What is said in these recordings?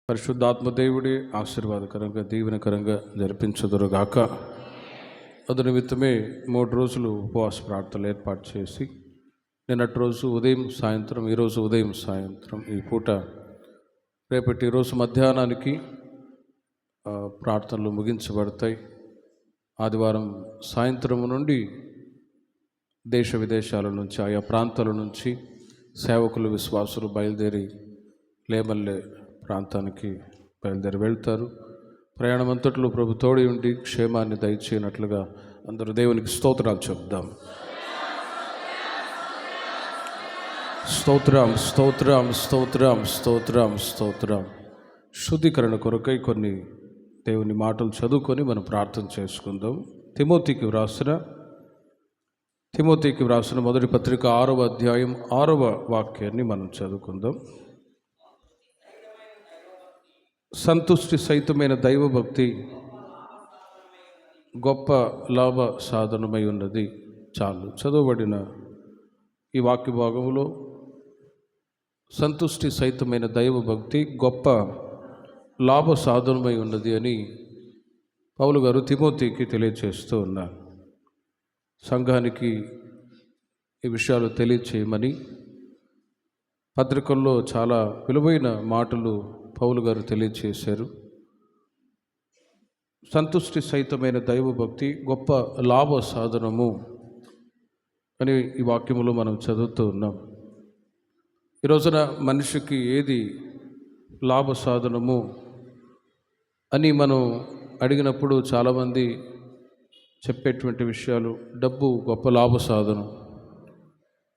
పరిశుద్ధాత్మదేవుడి ఆశీర్వాదకరంగా దీవెనకరంగా జరిపించుదురుగాక. అదు నిమిత్తమే 3 రోజులు ఉపవాస ప్రార్థనలు ఏర్పాటు చేసి నిన్నటి రోజు ఉదయం సాయంత్రం, ఈరోజు ఉదయం సాయంత్రం, ఈ పూట రేపటి ఈరోజు మధ్యాహ్నానికి ప్రార్థనలు ముగించబడతాయి. ఆదివారం సాయంత్రం నుండి దేశ విదేశాల నుంచి, ఆయా ప్రాంతాల నుంచి సేవకులు, విశ్వాసులు బయలుదేరి లేమల్లే ప్రాంతానికి బయలుదేరి వెళ్తారు. ప్రయాణం అంతట్లో ప్రభు తోడి ఉండి క్షేమాన్ని దయచేయనట్లుగా అందరూ దేవునికి స్తోత్రాలు చెప్దాం. స్తోత్రం, స్తోత్రం, స్తోత్రం, స్తోత్రం, స్తోత్రం. శుద్ధీకరణ కొరకై కొన్ని దేవుని మాటలు చదువుకొని మనం ప్రార్థన చేసుకుందాం. తిమోతికి వ్రాసిన మొదటి పత్రిక 6వ అధ్యాయం 6వ వాక్యాన్ని మనం చదువుకుందాం. సంతుష్టి సహితమైన దైవభక్తి గొప్ప లాభ సాధనమై ఉన్నది. చాలు చదవబడిన ఈ వాక్య భాగంలో సంతుష్టి సహితమైన దైవభక్తి గొప్ప లాభ సాధనమై ఉన్నది అని పౌలు గారు తిమోతికి తెలియచేస్తూ ఉన్నారు. సంఘానికి ఈ విషయాలు తెలియచేయమని పత్రికల్లో చాలా విలువైన మాటలు పౌలు గారు తెలియచేశారు. సంతుష్టి సహితమైన దైవభక్తి గొప్ప లాభ సాధనము అని ఈ వాక్యములో మనం చదువుతూ ఉన్నాం. ఈ రోజున మనిషికి ఏది లాభ సాధనము అని మనం అడిగినప్పుడు చాలామంది చెప్పేటువంటి విషయాలు, డబ్బు గొప్ప లాభ సాధనం,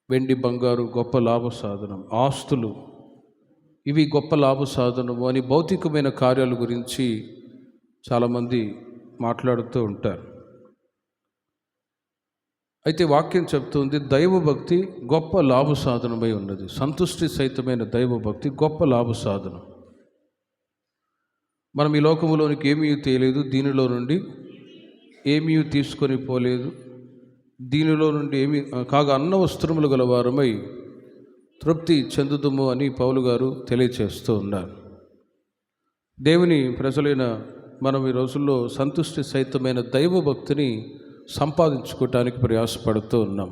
వెండి బంగారు గొప్ప లాభ సాధనం, ఆస్తులు ఇవి గొప్ప లాభ సాధనము అని భౌతికమైన కార్యాల గురించి చాలామంది మాట్లాడుతూ ఉంటారు. అయితే వాక్యం చెప్తుంది దైవభక్తి గొప్ప లాభ సాధనమై ఉన్నది. సంతుష్టి సహితమైన దైవభక్తి గొప్ప లాభ సాధనం. మనం ఈ లోకములోనికి ఏమీ తేలేదు, దీనిలో నుండి ఏమీ తీసుకొని పోలేదు, దీనిలో నుండి ఏమీ కాగా అన్న వస్త్రములు గలవారమై తృప్తి చెందుదుము అని పౌలు గారు తెలియచేస్తూ ఉన్నారు. దేవుని ప్రజలైన మనం ఈ రోజుల్లో సంతుష్టి సహితమైన దైవభక్తిని సంపాదించుకోవటానికి ప్రయాసపడుతూ ఉన్నాం.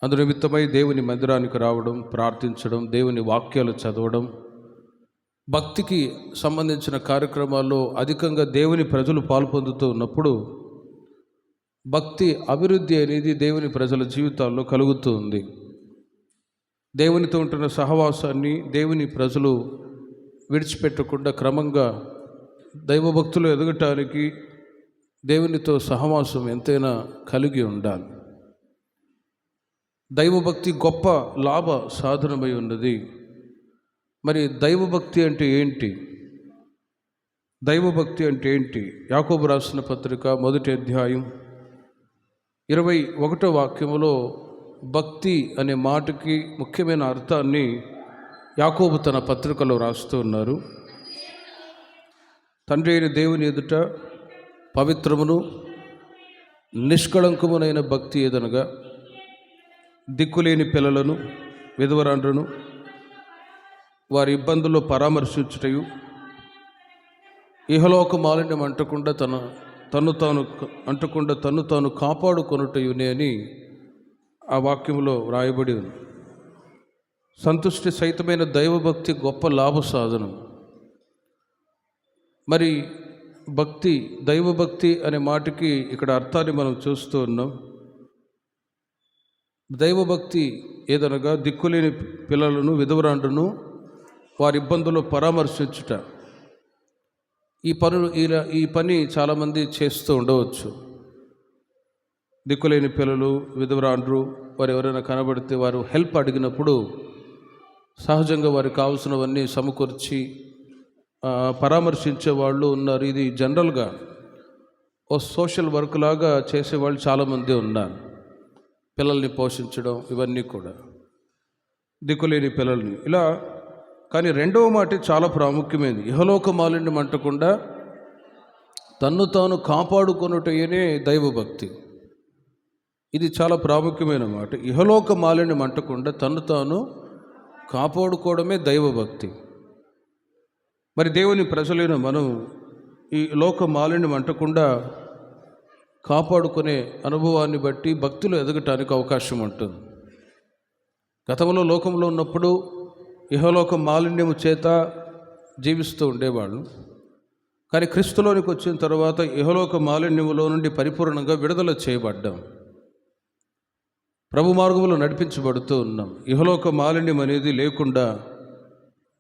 అందు నిమిత్తమై దేవుని మందిరానికి రావడం, ప్రార్థించడం, దేవుని వాక్యాలు చదవడం, భక్తికి సంబంధించిన కార్యక్రమాల్లో అధికంగా దేవుని ప్రజలు పాల్పొందుతూ ఉన్నప్పుడు భక్తి అభివృద్ధి అనేది దేవుని ప్రజల జీవితాల్లో కలుగుతూ ఉంది. దేవునితో ఉంటున్న సహవాసాన్ని దేవుని ప్రజలు విడిచిపెట్టకుండా క్రమంగా దైవభక్తులు ఎదగటానికి దేవునితో సహవాసం ఎంతైనా కలిగి ఉండాలి. దైవభక్తి గొప్ప లాభ సాధనమై ఉన్నది. మరి దైవభక్తి అంటే ఏంటి? దైవభక్తి అంటే ఏంటి? యాకోబు రాసిన పత్రిక 1వ అధ్యాయం 21వ వాక్యములో భక్తి అనే మాటకి ముఖ్యమైన అర్థాన్ని యాకోబు తన పత్రికలో రాస్తూ ఉన్నారు. తండ్రి అయిన దేవుని ఎదుట పవిత్రమును నిష్కళంకమునైన భక్తి ఏదనగా దిక్కులేని పిల్లలను, విధవరాండ్రను వారి ఇబ్బందుల్లో పరామర్శించుటయు, ఇహలోక మాలిన్యం అంటకుండా తన్ను తాను కాపాడుకొనుటయునే అని ఆ వాక్యంలో వ్రాయబడి ఉంది. సంతుష్టి సహితమైన దైవభక్తి గొప్ప లాభ సాధనం. మరి భక్తి, దైవభక్తి అనే మాటకి ఇక్కడ అర్థాన్ని మనం చూస్తూ ఉన్నాం. దైవభక్తి ఏదనగా దిక్కులేని పిల్లలను, విధవరాండ్రను వారి ఇబ్బందుల్లో పరామర్శించుట. ఈ పని చాలామంది చేస్తూ ఉండవచ్చు. దిక్కులేని పిల్లలు, విధవరాండ్రు వారు ఎవరైనా కనబడితే వారు హెల్ప్ అడిగినప్పుడు సహజంగా వారికి కావాల్సినవన్నీ సమకూర్చి పరామర్శించే వాళ్ళు ఉన్నారు. ఇది జనరల్గా ఓ సోషల్ వర్క్ లాగా చేసేవాళ్ళు చాలామంది ఉన్నారు. పిల్లల్ని పోషించడం ఇవన్నీ కూడా, దిక్కులేని పిల్లల్ని ఇలా. కానీ రెండవ మాట చాలా ప్రాముఖ్యమైనది. ఇహలోక మాలిన్యం అంటకుండా తన్ను తాను కాపాడుకొనుటయనే దైవభక్తి. ఇది చాలా ప్రాముఖ్యమైన మాట. ఇహలోక మాలిన్యం అంటకుండా తన్ను తాను కాపాడుకోవడమే దైవభక్తి. మరి దేవుని ప్రజలైన మనం ఈ లోక మాలిన్యం అంటకుండా కాపాడుకునే అనుభవాన్ని బట్టి భక్తులు ఎదగటానికి అవకాశం ఉంటుంది. గతంలో లోకంలో ఉన్నప్పుడు ఇహలోక మాలిన్యము చేత జీవిస్తూ ఉండేవాళ్ళు. కానీ క్రీస్తులోనికి వచ్చిన తర్వాత ఇహలోక మాలిన్యములో నుండి పరిపూర్ణంగా విడుదల చేయబడ్డాం. ప్రభు మార్గంలో నడిపించబడుతూ ఉన్నాం. ఇహలోక మాలిన్యం అనేది లేకుండా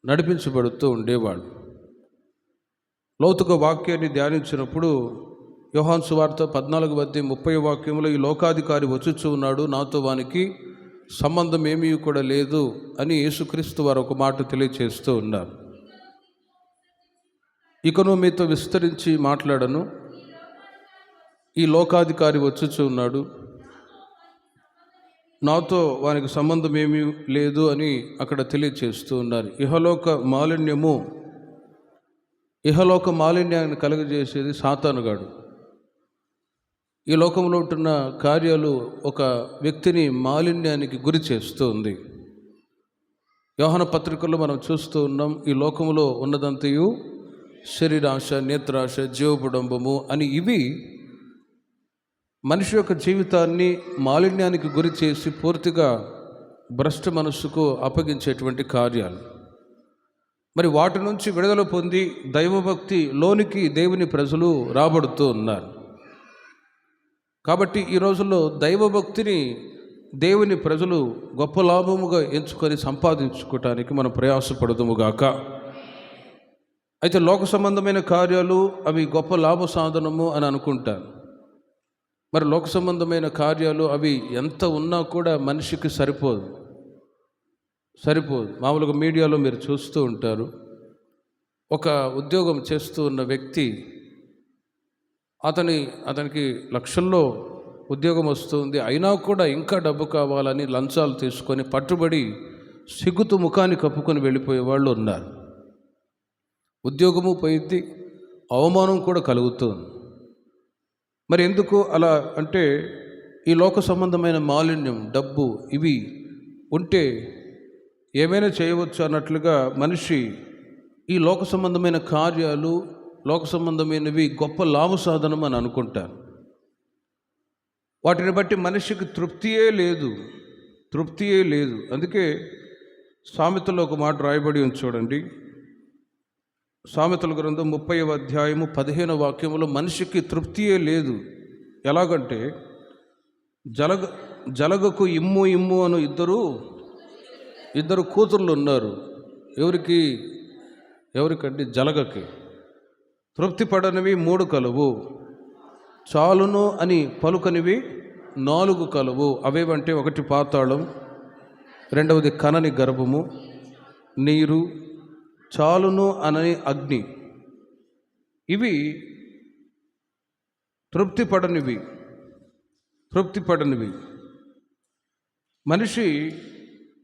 నడిపించబడుతూ ఉండేవాళ్ళు. లోతుగా వాక్యాన్ని ధ్యానించినప్పుడు యోహాను సువార్త 14:30 వాక్యంలో, ఈ లోకాధికారి వచ్చుచూ ఉన్నాడు, నాతో వానికి సంబంధం ఏమీ కూడా లేదు అని యేసుక్రీస్తు వారు ఒక మాట తెలియచేస్తూ ఉన్నారు. ఇకను మీతో విస్తరించి మాట్లాడను, ఈ లోకాధికారి వచ్చుచూ ఉన్నాడు, నాతో వానికి సంబంధం ఏమీ లేదు అని అక్కడ తెలియచేస్తూ ఉన్నారు. ఇహలోక మాలిన్యాన్ని కలుగజేసేది సాతానుగాడు. ఈ లోకంలో ఉంటున్న కార్యాలు ఒక వ్యక్తిని మాలిన్యానికి గురి చేస్తూ ఉంది. యోహాను పత్రికల్లో మనం చూస్తూ ఉన్నాం, ఈ లోకంలో ఉన్నదంతయు శరీరాశ, నేత్రాశ, జీవపుడంబము అని ఇవి మనిషి యొక్క జీవితాన్ని మాలిన్యానికి గురి చేసి పూర్తిగా భ్రష్ట మనస్సుకు అప్పగించేటువంటి కార్యాలు. మరి వాటి నుంచి విడుదల పొంది దైవభక్తి లోనికి దేవుని ప్రజలు రాబడుతూ ఉన్నారు. కాబట్టి ఈ రోజుల్లో దైవభక్తిని దేవుని ప్రజలు గొప్ప లాభముగా ఎంచుకొని సంపాదించుకోవటానికి మనం ప్రయాసపడదుముగాక. అయితే లోక సంబంధమైన కార్యాలు అవి గొప్ప లాభ సాధనము అని అనుకుంటారు. మరి లోక సంబంధమైన కార్యాలు అవి ఎంత ఉన్నా కూడా మనిషికి సరిపోదు. మామూలుగా మీడియాలో మీరు చూస్తూ ఉంటారు, ఒక ఉద్యోగం చేస్తూ ఉన్న వ్యక్తి అతనికి లక్షల్లో ఉద్యోగం వస్తుంది, అయినా కూడా ఇంకా డబ్బు కావాలని లంచాలు తీసుకొని పట్టుబడి సిగ్గుతూ ముఖాన్ని కప్పుకొని వెళ్ళిపోయే వాళ్ళు ఉన్నారు. ఉద్యోగము పోయింది, అవమానం కూడా కలుగుతుంది. మరి ఎందుకు అలా అంటే, ఈ లోక సంబంధమైన మాలిన్యం, డబ్బు ఇవి ఉంటే ఏమైనా చేయవచ్చు అన్నట్లుగా మనిషి ఈ లోక సంబంధమైన కార్యాలు, లోక సంబంధమైనవి గొప్ప లాభ సాధనం అని అనుకుంటారు. వాటిని బట్టి మనిషికి తృప్తియే లేదు. అందుకే సామెతలో ఒక మాట రాయబడి ఉంది చూడండి. సామెతల గ్రంథం 30:15 వాక్యంలో మనిషికి తృప్తియే లేదు. ఎలాగంటే, జలగకు ఇమ్ము అను ఇద్దరు కూతుర్లు ఉన్నారు. ఎవరికంటే జలగకి. తృప్తి పడనివి 3 కలువు, చాలును అని పలుకనివి 4 కలువు. అవేవంటే, 1 పాతాళం, 2వది కనని గర్భము, నీరు, చాలును అనని అగ్ని. ఇవి తృప్తి పడనివి. మనిషి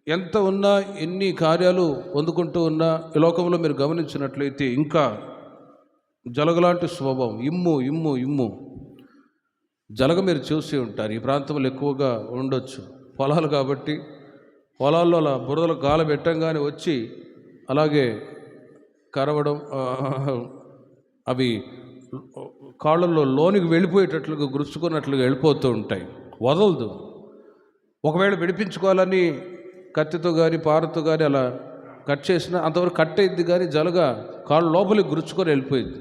ఎంత ఉన్నా, ఎన్ని కార్యాలు పొందుకుంటూ ఉన్నా, ఈ లోకంలో మీరు గమనించినట్లయితే ఇంకా జలగలాంటి స్వభావం, ఇమ్ము. జలగ మీరు చూసి ఉంటారు, ఈ ప్రాంతంలో ఎక్కువగా ఉండొచ్చు. పొలాలు కాబట్టి పొలాల్లో అలా బురదలు గాల పెట్టంగానే వచ్చి అలాగే కరవడం, అవి కాళ్ళల్లో లోనికి వెళ్ళిపోయేటట్లుగా గురుచుకున్నట్లుగా వెళ్ళిపోతూ ఉంటాయి, వదలదు. ఒకవేళ విడిపించుకోవాలని కత్తితో కానీ పారతో కానీ అలా కట్ చేసినా అంతవరకు కట్ అయింది, కానీ జలగా కాళ్ళు లోపలికి గురుచుకొని వెళ్ళిపోయింది.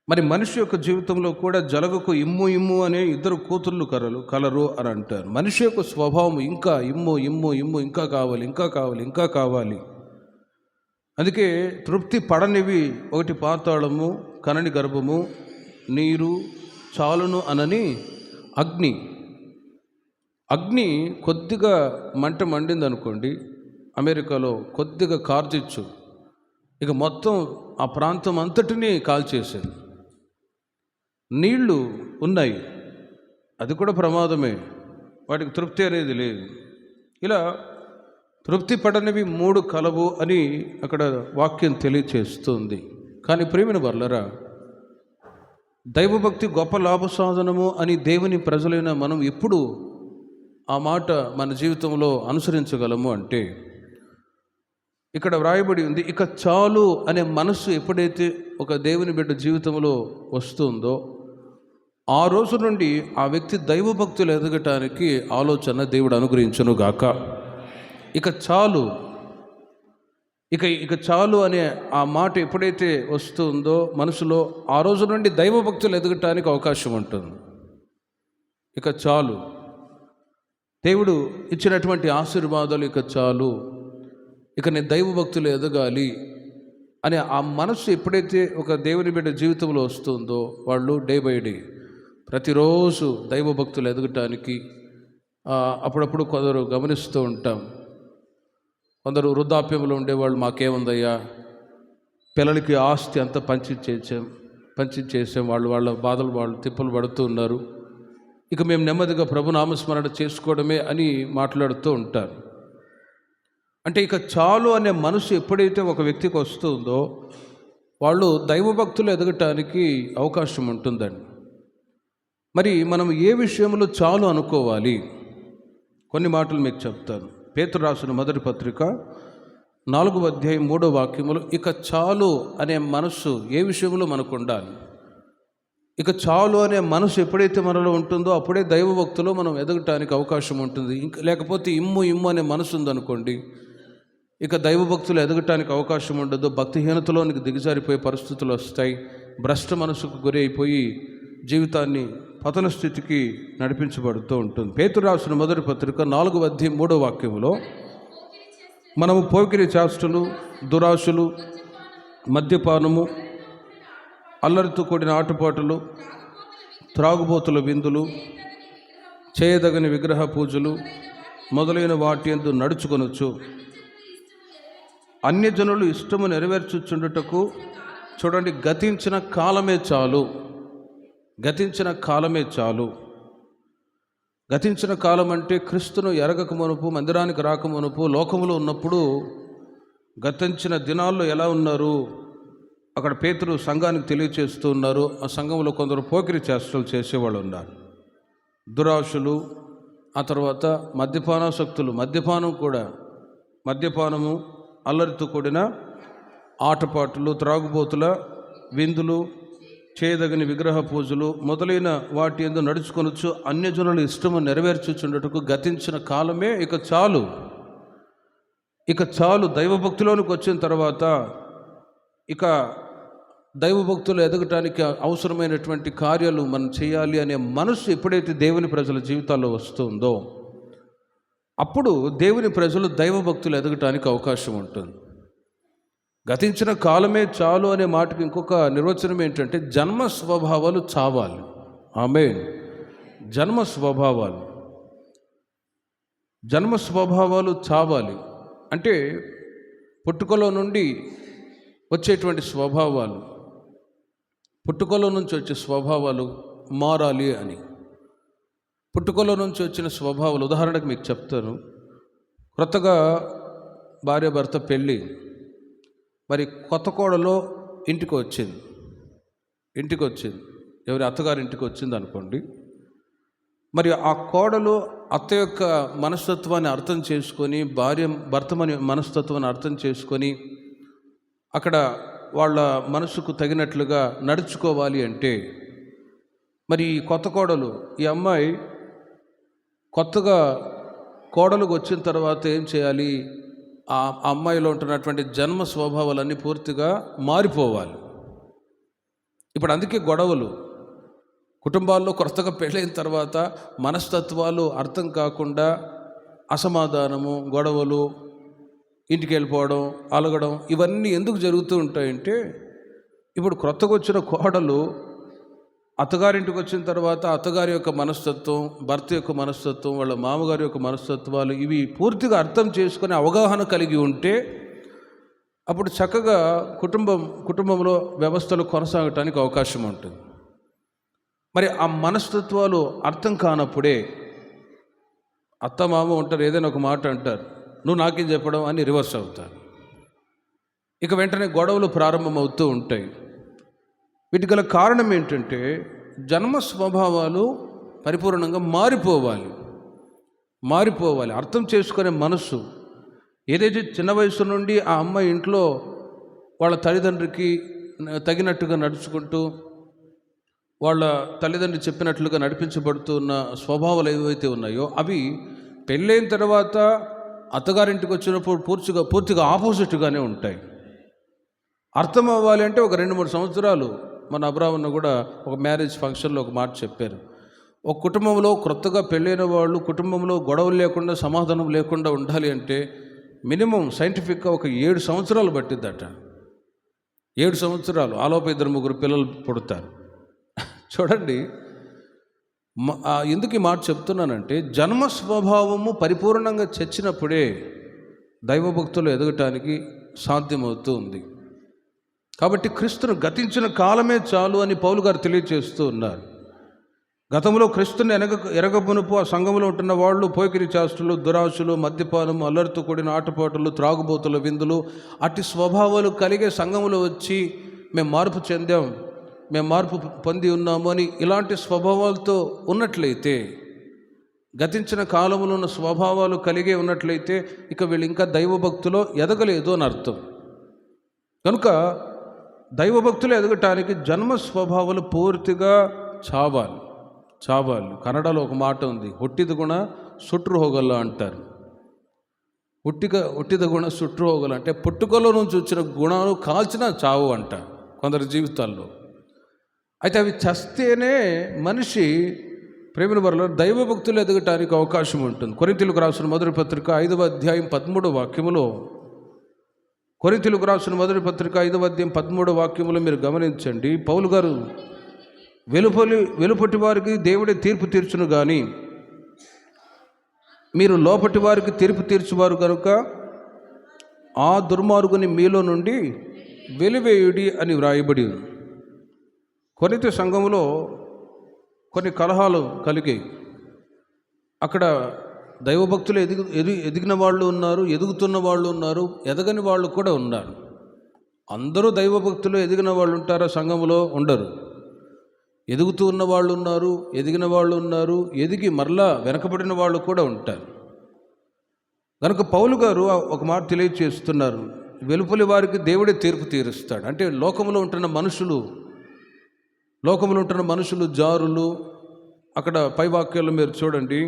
మరి మనిషి యొక్క జీవితంలో కూడా జలగకు ఇమ్ము అనే 2 కూతుర్లు కలరు అని అంటారు. మనిషి యొక్క స్వభావం ఇంకా ఇమ్ము, ఇంకా కావాలి. అందుకే తృప్తి పడనివి 1 పాతాళము, కనని గర్భము, నీరు, చాలును అనని అగ్ని కొద్దిగా మంట మండింది అనుకోండి, అమెరికాలో కొద్దిగా కార్చిచ్చు, ఇక మొత్తం ఆ ప్రాంతం అంతటినీ కాల్చేసేది. నీళ్లు ఉన్నాయి, అది కూడా ప్రమాదమే, వాటికి తృప్తి అనేది లేదు. ఇలా తృప్తి పడనివి 3 కలవు అని అక్కడ వాక్యం తెలియచేస్తుంది. కానీ ప్రియమైన వర్లరా, దైవభక్తి గొప్ప లాభ సాధనము అని దేవుని ప్రజలైన మనం ఎప్పుడు ఆ మాట మన జీవితంలో అనుసరించగలము అంటే, ఇక్కడ వ్రాయబడి ఉంది, ఇక చాలు అనే మనస్సు ఎప్పుడైతే ఒక దేవుని బిడ్డ జీవితంలో వస్తుందో ఆ రోజు నుండి ఆ వ్యక్తి దైవభక్తులు ఎదగటానికి ఆలోచన దేవుడు అనుగ్రహించును గాక. ఇక చాలు, ఇక చాలు అనే ఆ మాట ఎప్పుడైతే వస్తుందో మనసులో ఆ రోజు నుండి దైవభక్తులు ఎదగటానికి అవకాశం ఉంటుంది. ఇక చాలు, దేవుడు ఇచ్చినటువంటి ఆశీర్వాదాలు ఇక చాలు, ఇక నేను దైవభక్తులు ఎదగాలి అనే ఆ మనస్సు ఎప్పుడైతే ఒక దేవుని బిడ్డ జీవితంలో వస్తుందో వాళ్ళు డే బై డే ప్రతిరోజు దైవభక్తులు ఎదగటానికి అప్పుడప్పుడు కొందరు గమనిస్తూ ఉంటాం. కొందరు వృద్ధాప్యంలో ఉండేవాళ్ళు, మాకేముందయ్యా, పిల్లలకి ఆస్తి అంతా పంచిచ్చేసాం, వాళ్ళ బాధలు వాళ్ళు తిప్పలు పడుతూ ఉన్నారు, ఇక మేము నెమ్మదిగా ప్రభు నామస్మరణ చేసుకోవడమే అని మాట్లాడుతూ ఉంటారు. అంటే ఇక చాలు అనే మనసు ఎప్పుడైతే ఒక వ్యక్తికి వస్తుందో వాళ్ళు దైవభక్తులు ఎదగటానికి అవకాశం ఉంటుందండి. మరి మనం ఏ విషయంలో చాలు అనుకోవాలి? కొన్ని మాటలు మీకు చెప్తాను. పేతురు రాసిన మొదటి పత్రిక 4వ అధ్యాయం 3వ వాక్యములో ఇక చాలు అనే మనస్సు ఏ విషయంలో మనకు ఉండాలి? ఇక చాలు అనే మనసు ఎప్పుడైతే మనలో ఉంటుందో అప్పుడే దైవభక్తులో మనం ఎదగటానికి అవకాశం ఉంటుంది. లేకపోతే ఇమ్ము అనే మనసు ఉందనుకోండి, ఇక దైవభక్తులు ఎదగటానికి అవకాశం ఉండదు. భక్తిహీనతలోనికి దిగజారిపోయే పరిస్థితులు వస్తాయి. భ్రష్ట మనసుకు గురి అయిపోయి జీవితాన్ని పతన స్థితికి నడిపించబడుతూ ఉంటుంది. పేతురు రాసిన మొదటి పత్రిక 4వ అధ్యాయం 3వ వాక్యములో మనము పోకిరి చేష్టలు, దురాశలు, మద్యపానము, అల్లరితో కూడిన ఆటపాటలు, త్రాగుబోతుల విందులు, చేయదగని విగ్రహ పూజలు మొదలైన వాటి యందు నడుచుకొనొచ్చు అన్యజనులు ఇష్టము నెరవేర్చుచుండుటకు చూడండి, గతించిన కాలమే చాలు. గతించిన కాలం అంటే క్రీస్తును ఎరగక మునుపు, మందిరానికి రాక మునుపు, లోకములో ఉన్నప్పుడు గతించిన దినాల్లో ఎలా ఉన్నారు అక్కడ పేతురు సంఘానికి తెలియచేస్తూ ఉన్నారు. ఆ సంఘంలో కొందరు పోకిరి చేష్టలు చేసేవాళ్ళు ఉన్నారు, దురాశులు, ఆ తర్వాత మద్యపానాసక్తులు, మద్యపానము, అల్లరితో కూడిన ఆటపాటలు, త్రాగుబోతుల విందులు, చేయదగని విగ్రహ పూజలు మొదలైన వాటి యందు నడుచుకొనొచ్చు అన్యజనుల ఇష్టము నెరవేర్చుచుండుటకు గతించిన కాలమే ఇక చాలు. దైవభక్తిలోనికి వచ్చిన తర్వాత ఇక దైవభక్తులు ఎదగటానికి అవసరమైనటువంటి కార్యాలు మనం చేయాలి అనే మనసు ఎప్పుడైతే దేవుని ప్రజల జీవితాల్లో వస్తుందో అప్పుడు దేవుని ప్రజలు దైవభక్తులు ఎదగటానికి అవకాశం ఉంటుంది. గతించిన కాలమే చాలు అనే మాటకి ఇంకొక నిర్వచనం ఏంటంటే జన్మ స్వభావాలు చావాలి. ఆమేన్. జన్మ స్వభావాలు చావాలి అంటే పుట్టుకలో నుండి వచ్చేటువంటి స్వభావాలు, పుట్టుకలో నుంచి వచ్చే స్వభావాలు మారాలి అని. పుట్టుకలో నుంచి వచ్చిన స్వభావాలు ఉదాహరణకు మీకు చెప్తాను. క్రొత్తగా భార్యాభర్త పెళ్ళి, మరి కొత్త కోడలో ఇంటికి వచ్చింది, ఎవరి అత్తగారింటికి వచ్చింది అనుకోండి. మరి ఆ కోడలు అత్త యొక్క మనస్తత్వాన్ని అర్థం చేసుకొని, భర్త మనస్తత్వాన్ని అర్థం చేసుకొని అక్కడ వాళ్ళ మనసుకు తగినట్లుగా నడుచుకోవాలి అంటే మరి ఈ కొత్త కోడలు, ఈ అమ్మాయి కొత్తగా కోడలుకు వచ్చిన తర్వాత ఏం చేయాలి? ఆ అమ్మాయిలో ఉంటున్నటువంటి జన్మ స్వభావాలన్నీ పూర్తిగా మారిపోవాలి. ఇప్పుడు అందుకే గొడవలు కుటుంబాల్లో కొత్తగా పెళ్ళైన తర్వాత మనస్తత్వాలు అర్థం కాకుండా అసమాధానము, గొడవలు, ఇంటికి వెళ్ళిపోవడం, అలగడం ఇవన్నీ ఎందుకు జరుగుతూ ఉంటాయంటే ఇప్పుడు కొత్తగా వచ్చిన కోడలు అత్తగారింటికి వచ్చిన తర్వాత అత్తగారి యొక్క మనస్తత్వం, భర్త యొక్క మనస్తత్వం, వాళ్ళ మామగారి యొక్క మనస్తత్వాలు ఇవి పూర్తిగా అర్థం చేసుకునే అవగాహన కలిగి ఉంటే అప్పుడు చక్కగా కుటుంబంలో వ్యవస్థలు కొనసాగటానికి అవకాశం ఉంటుంది. మరి ఆ మనస్తత్వాలు అర్థం కానప్పుడే అత్త మామ ఉంటారు, ఏదైనా ఒక మాట అంటారు, నువ్వు నాకేం చెప్పడం అని రివర్స్ అవుతారు. ఇక వెంటనే గొడవలు ప్రారంభమవుతూ ఉంటాయి. వీటికి గల కారణం ఏంటంటే జన్మ స్వభావాలు పరిపూర్ణంగా మారిపోవాలి. అర్థం చేసుకునే మనసు, ఏదైతే చిన్న వయసు నుండి ఆ అమ్మాయి ఇంట్లో వాళ్ళ తల్లిదండ్రికి తగినట్టుగా నడుచుకుంటూ వాళ్ళ తల్లిదండ్రులు చెప్పినట్లుగా నడిపించబడుతూ ఉన్న స్వభావాలు ఏవైతే ఉన్నాయో అవి పెళ్ళైన తర్వాత అత్తగారింటికి వచ్చినప్పుడు పూర్తిగా ఆపోజిట్గానే ఉంటాయి. అర్థం అవ్వాలి అంటే ఒక 2-3 సంవత్సరాలు. మన అబ్రాహ్మణ కూడా ఒక మ్యారేజ్ ఫంక్షన్లో ఒక మాట చెప్పారు. ఒక కుటుంబంలో క్రొత్తగా పెళ్ళైన వాళ్ళు కుటుంబంలో గొడవలు లేకుండా సమాధానం లేకుండా ఉండాలి అంటే మినిమం సైంటిఫిక్గా ఒక 7 సంవత్సరాలు పట్టిద్దట. 7 సంవత్సరాలు ఆలోపు 2-3 పిల్లలు పుడతారు. చూడండి, ఎందుకు ఈ మాట చెప్తున్నానంటే జన్మ స్వభావము పరిపూర్ణంగా చచ్చినప్పుడే దైవభక్తులు ఎదగటానికి సాధ్యమవుతూ ఉంది. కాబట్టి క్రీస్తును గతించిన కాలమే చాలు అని పౌలు గారు తెలియజేస్తూ ఉన్నారు. గతంలో క్రీస్తుని ఎరగబునుపు ఆ సంఘంలో ఉంటున్న వాళ్ళు పోకిరి చేష్టలు, దురాశలు, మద్యపానం, అల్లరితో కూడిన ఆటపాటలు, త్రాగుబోతుల విందులు, అట్టి స్వభావాలు కలిగే సంఘంలో వచ్చి మేము మార్పు చెందాం, మేము మార్పు పొంది ఉన్నాము అని ఇలాంటి స్వభావాలతో ఉన్నట్లయితే, గతించిన కాలంలో ఉన్న స్వభావాలు కలిగే ఉన్నట్లయితే ఇక వీళ్ళు ఇంకా దైవభక్తిలో ఎదగలేదు అని అర్థం. కనుక దైవభక్తులు ఎదగటానికి జన్మ స్వభావాలు పూర్తిగా చావాలి. కన్నడలో ఒక మాట ఉంది, ಹುಟ್ಟಿದ ಗುಣ ಸುಟ್ರು ಹೋಗಲ್ಲ అంటారు. ಹುಟ್ಟಿದ గుణ సుట్రు ಹೋಗಲ್ಲ అంటే పుట్టుకలో నుంచి వచ్చిన గుణాలు కాల్చినా చావు అంట కొందరి జీవితాల్లో. అయితే అవి చస్తేనే మనిషి ప్రేమిల వల్ల దైవభక్తులు ఎదగటానికి అవకాశం ఉంటుంది. కొరింథీయులకు రాసిన మొదటి పత్రిక 5వ అధ్యాయం 13వ వాక్యములో, కొరింథీయులకు రాసిన మొదటి పత్రిక 5వ అధ్యాయం 13వ వాక్యములో మీరు గమనించండి. పౌలు గారు వెలుపటి వారికి దేవుడే తీర్పు తీర్చును కానీ మీరు లోపటి వారికి తీర్పు తీర్చువారు కనుక ఆ దుర్మార్గుని మీలో నుండి వెలివేయుడి అని వ్రాయబడి. కొరింథీ సంఘములో కొన్ని కలహాలు కలిగాయి. అక్కడ దైవభక్తులు ఎదిగిన వాళ్ళు ఉన్నారు, ఎదుగుతున్న వాళ్ళు ఉన్నారు, ఎదగని వాళ్ళు కూడా ఉన్నారు. అందరూ దైవభక్తులు ఎదిగిన వాళ్ళు ఉంటారా? సంఘములో ఉండరు. ఎదుగుతూ ఉన్న వాళ్ళు ఉన్నారు, ఎదిగిన వాళ్ళు ఉన్నారు, ఎదిగి మరలా వెనకబడిన వాళ్ళు కూడా ఉంటారు. కనుక పౌలు గారు ఒక మాట తెలియజేస్తున్నారు, వెలుపలి వారికి దేవుడే తీర్పు తీరుస్తాడు. అంటే లోకంలో ఉంటున్న మనుషులు జారులు. అక్కడ పై వాక్యాల్లో మీరు చూడండి,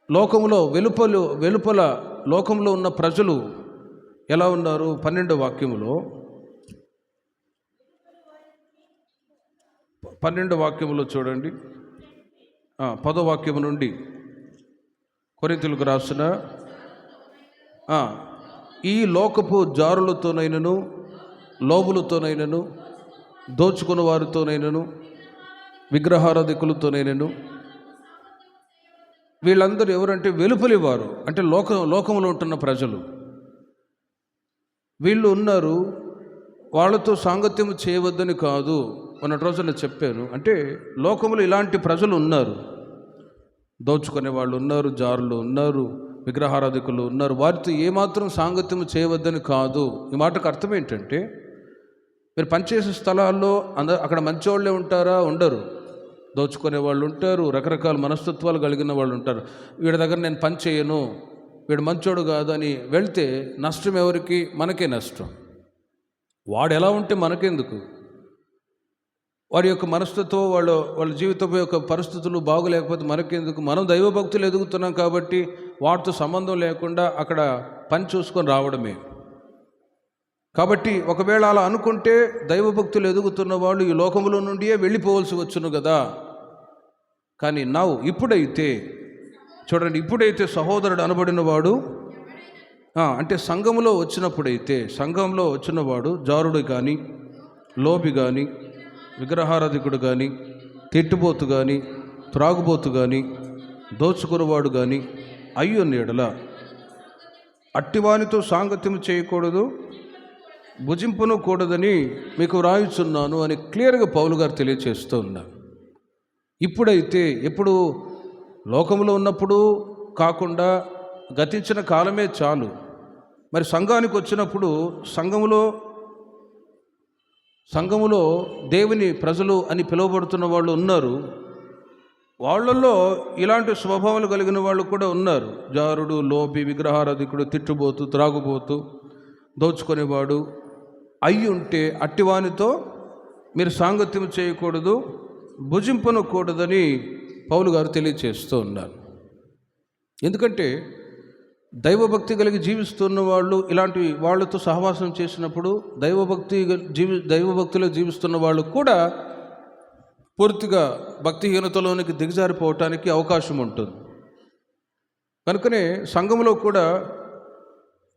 లోకంలో వెలుపల లోకంలో ఉన్న ప్రజలు ఎలా ఉన్నారు? 12వ వాక్యములో 12వ వాక్యములో చూడండి, 10వ వాక్యము నుండి కొరింథీయులకు రాసిన ఈ లోకపు జారులతోనైనను, లోబులతోనైనను, దోచుకున్న వారితోనైనను, విగ్రహారాధికులతోనైనను, వీళ్ళందరూ ఎవరంటే వెలుపలి వారు, అంటే లోకంలో ఉంటున్న ప్రజలు. వీళ్ళు ఉన్నారు, వాళ్ళతో సాంగత్యం చేయవద్దని కాదు. మొన్నటి రోజు నేను చెప్పాను, అంటే లోకంలో ఇలాంటి ప్రజలు ఉన్నారు, దోచుకునే వాళ్ళు ఉన్నారు, జారులు ఉన్నారు, విగ్రహారాధికులు ఉన్నారు. వారితో ఏమాత్రం సాంగత్యం చేయవద్దని కాదు. ఈ మాటకు అర్థం ఏంటంటే, మీరు పనిచేసే స్థలాల్లో అక్కడ మంచివాళ్ళే ఉంటారా? ఉండరు. దోచుకునే వాళ్ళు ఉంటారు, రకరకాల మనస్తత్వాలు కలిగిన వాళ్ళు ఉంటారు. వీడి దగ్గర నేను పని చేయను, వీడు మంచోడు కాదు అని వెళ్తే నష్టం ఎవరికి? మనకే నష్టం. వాడు ఎలా ఉంటే మనకెందుకు? వాడి యొక్క మనస్తత్వం, వాళ్ళ జీవితం యొక్క పరిస్థితులు బాగోలేకపోతే మనకెందుకు? మనం దైవభక్తులు ఎదుగుతున్నాం కాబట్టి వాటితో సంబంధం లేకుండా అక్కడ పని చూసుకొని రావడమే. కాబట్టి ఒకవేళ అలా అనుకుంటే దైవభక్తులు ఎదుగుతున్న వాళ్ళు ఈ లోకములో నుండియే వెళ్ళిపోవలసి వచ్చును కదా. కానీ ఇప్పుడైతే చూడండి, ఇప్పుడైతే సహోదరుడు అనబడిన వాడు, అంటే సంఘంలో వచ్చినవాడు జారుడు కానీ, లోబి కానీ, విగ్రహారాధికుడు కానీ, తిట్టుబోతు కానీ, త్రాగుబోతు కానీ, దోచుకున్నవాడు కానీ అయ్యున్న యెడల అట్టివానితో సాంగత్యం చేయకూడదు, భుజింపును కూడదని మీకు వ్రాయుచున్నాను అని క్లియర్గా పౌలు గారు తెలియజేస్తూ ఉన్నారు. ఇప్పుడైతే, ఎప్పుడు లోకంలో ఉన్నప్పుడు కాకుండా గతించిన కాలమే చాలు. మరి సంఘానికి వచ్చినప్పుడు సంఘములో దేవుని ప్రజలు అని పిలువబడుతున్న వాళ్ళు ఉన్నారు. వాళ్ళల్లో ఇలాంటి స్వభావాలు కలిగిన వాళ్ళు కూడా ఉన్నారు. జారుడు, లోభి, విగ్రహారాధికుడు, తిట్టుబోతు, త్రాగుబోతు, దోచుకునేవాడు అయ్యి ఉంటే అట్టివానితో మీరు సాంగత్యం చేయకూడదు, భుజింపనకూడదని పౌలు గారు తెలియచేస్తూ ఉన్నారు. ఎందుకంటే దైవభక్తి కలిగి జీవిస్తున్న వాళ్ళు ఇలాంటి వాళ్ళతో సహవాసం చేసినప్పుడు దైవభక్తిలో జీవిస్తున్న వాళ్ళు కూడా పూర్తిగా భక్తిహీనతలోనికి దిగజారిపోవటానికి అవకాశం ఉంటుంది. కనుకనే సంఘంలో కూడా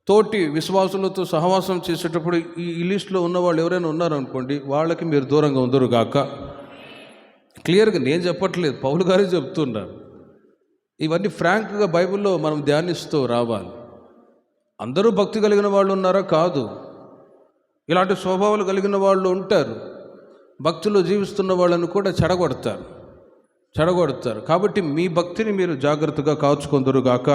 తోటి విశ్వాసులతో సహవాసం చేసేటప్పుడు ఈ లిస్టులో ఉన్న వాళ్ళు ఎవరైనా ఉన్నారనుకోండి, వాళ్ళకి మీరు దూరంగా ఉందరుగాక. క్లియర్గా నేను చెప్పట్లేదు, పౌలు గారే చెప్తున్నారు. ఇవన్నీ ఫ్రాంక్గా బైబిల్లో మనం ధ్యానిస్తూ రావాలి. అందరూ భక్తి కలిగిన వాళ్ళు ఉన్నారా? కాదు. ఇలాంటి స్వభావాలు కలిగిన వాళ్ళు ఉంటారు. భక్తిలో జీవిస్తున్న వాళ్ళను కూడా చెడగొడతారు. కాబట్టి మీ భక్తిని మీరు జాగ్రత్తగా కాచుకొందురుగాక.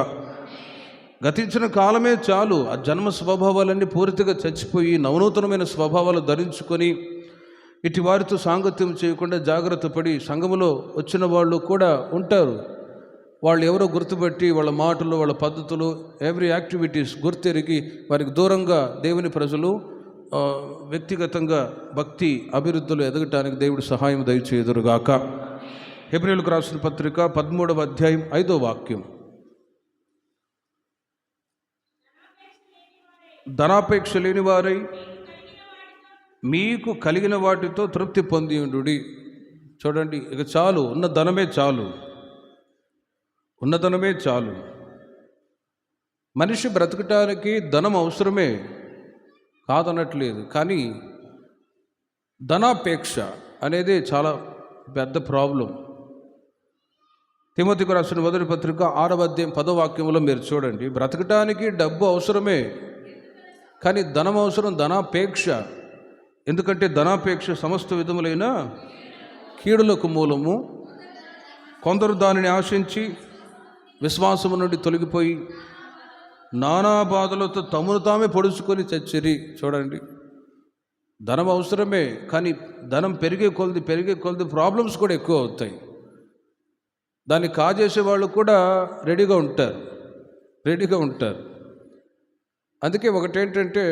గతించిన కాలమే చాలు. ఆ జన్మ స్వభావాలన్నీ పూర్తిగా చచ్చిపోయి నవనూతనమైన స్వభావాలు ధరించుకొని ఇటు వారితో సాంగత్యం చేయకుండా జాగ్రత్త పడి సంఘములో వచ్చిన వాళ్ళు కూడా ఉంటారు. వాళ్ళు ఎవరో గుర్తుపెట్టి వాళ్ళ మాటలు, వాళ్ళ పద్ధతులు, ఎవ్రీ యాక్టివిటీస్ గుర్తెరిగి వారికి దూరంగా దేవుని ప్రజలు వ్యక్తిగతంగా భక్తి అభివృద్ధిలో ఎదగటానికి దేవుడు సహాయం దయచేయుదురుగాక. హెబ్రీయులకు రాసిన పత్రిక 13వ అధ్యాయం 5వ వాక్యం. ధనాపేక్ష లేని వారై మీకు కలిగిన వాటితో తృప్తి పొందియుండుడి. చూడండి, ఇక చాలు, ఉన్న ధనమే చాలు. మనిషి బ్రతకటానికి ధనం అవసరమే, కాదనట్లేదు. కానీ ధనాపేక్ష అనేది చాలా పెద్ద ప్రాబ్లం. తిమోతికి రాసిన మొదటి పత్రిక 6వ అధ్యాయం 10వ వాక్యంలో మీరు చూడండి, బ్రతకటానికి డబ్బు అవసరమే, కానీ ధనం అవసరం, ధనాపేక్ష. ఎందుకంటే ధనాపేక్ష సమస్త విధములైన కీడులకు మూలము. కొందరు దానిని ఆశించి విశ్వాసము నుండి తొలగిపోయి నానా బాధలతో తమను తామే పొడుచుకొని చచ్చిరి. చూడండి, ధనం అవసరమే, కానీ ధనం పెరిగే కొలది ప్రాబ్లమ్స్ కూడా ఎక్కువ అవుతాయి. దాన్ని కాజేసే వాళ్ళు కూడా రెడీగా ఉంటారు. అందుకే ఒకటేంటంటే,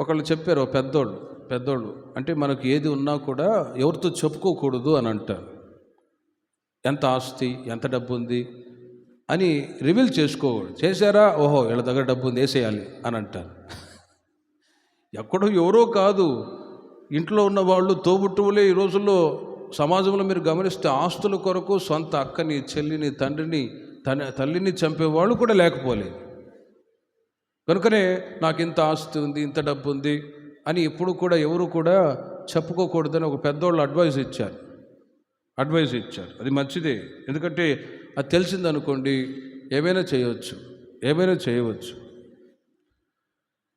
ఒకళ్ళు చెప్పారు, పెద్దోళ్ళు అంటే మనకు ఏది ఉన్నా కూడా ఎవరితో చెప్పుకోకూడదు అని అంటారు. ఎంత ఆస్తి, ఎంత డబ్బు ఉంది అని రివీల్ చేసుకోకూడదు. చేశారా, ఓహో వీళ్ళ దగ్గర డబ్బు ఉంది, వేసేయాలి అని అంటారు. ఎక్కడో ఎవరో కాదు, ఇంట్లో ఉన్న వాళ్ళు, తోబుట్టువులే. ఈ రోజుల్లో సమాజంలో మీరు గమనిస్తే ఆస్తుల కొరకు సొంత అక్కని, చెల్లిని, తండ్రిని, తల్లిని చంపేవాళ్ళు కూడా లేకపోలేదు. కనుకనే నాకు ఇంత ఆస్తి ఉంది, ఇంత డబ్బు ఉంది అని ఎప్పుడు కూడా ఎవరు కూడా చెప్పుకోకూడదని ఒక పెద్దోళ్ళు అడ్వైస్ ఇచ్చారు. అది మంచిదే. ఎందుకంటే అది తెలిసిందనుకోండి ఏమైనా చేయవచ్చు.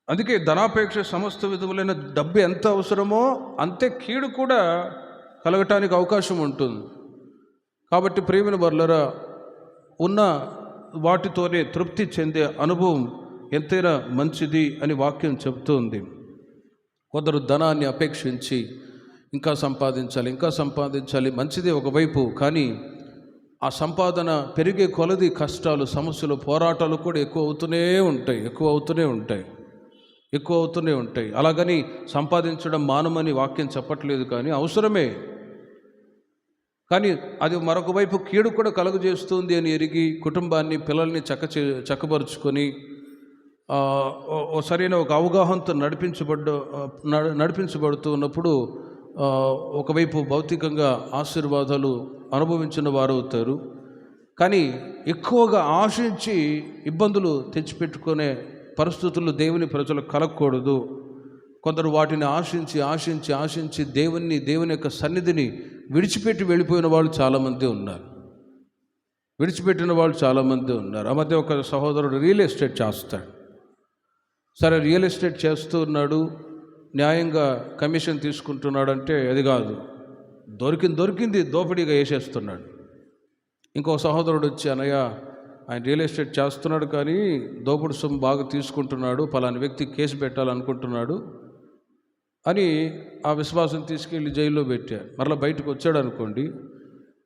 అందుకే ధనాపేక్ష సమస్త విధములైన డబ్బు ఎంత అవసరమో అంతే కీడు కూడా కలగటానికి అవకాశం ఉంటుంది. కాబట్టి ప్రియమైన వర్లరా, ఉన్న వాటితోనే తృప్తి చెందే అనుభవం ఎంతైనా మంచిది అని వాక్యం చెబుతుంది. కొందరు ధనాన్ని అపేక్షించి ఇంకా సంపాదించాలి మంచిదే ఒకవైపు. కానీ ఆ సంపాదన పెరిగే కొలది కష్టాలు, సమస్యలు, పోరాటాలు కూడా ఎక్కువ అవుతూనే ఉంటాయి. అలాగని సంపాదించడం మానమని వాక్యం చెప్పట్లేదు, కానీ అవసరమే. కానీ అది మరొక వైపు కీడు కూడా కలుగజేస్తుంది అని ఎరిగి కుటుంబాన్ని, పిల్లల్ని చక్కబరుచుకొని సరైన ఒక అవగాహనతో నడిపించబడుతూ ఉన్నప్పుడు ఒకవైపు భౌతికంగా ఆశీర్వాదాలు అనుభవించిన వారు అవుతారు. కానీ ఎక్కువగా ఆశించి ఇబ్బందులు తెచ్చిపెట్టుకునే పరిస్థితులు దేవుని ప్రజలకు కలగకూడదు. కొందరు వాటిని ఆశించి దేవుని యొక్క సన్నిధిని విడిచిపెట్టి వెళ్ళిపోయిన వాళ్ళు చాలామంది ఉన్నారు. ఆ మధ్య ఒక సహోదరుడు రియల్ ఎస్టేట్ చేస్తాడు. సరే, రియల్ ఎస్టేట్ చేస్తూ ఉన్నాడు, న్యాయంగా కమిషన్ తీసుకుంటున్నాడు అంటే అది కాదు, దొరికింది దోపిడీగా వేసేస్తున్నాడు. ఇంకో సహోదరుడు వచ్చి, అన్నయ్య ఆయన రియల్ ఎస్టేట్ చేస్తున్నాడు కానీ దోపుడు సొమ్ము బాగా తీసుకుంటున్నాడు, పలానా వ్యక్తి కేసు పెట్టాలనుకుంటున్నాడు అని ఆ విశ్వాసం తీసుకెళ్ళి జైల్లో పెట్టాడు. మరలా బయటకు వచ్చాడు అనుకోండి,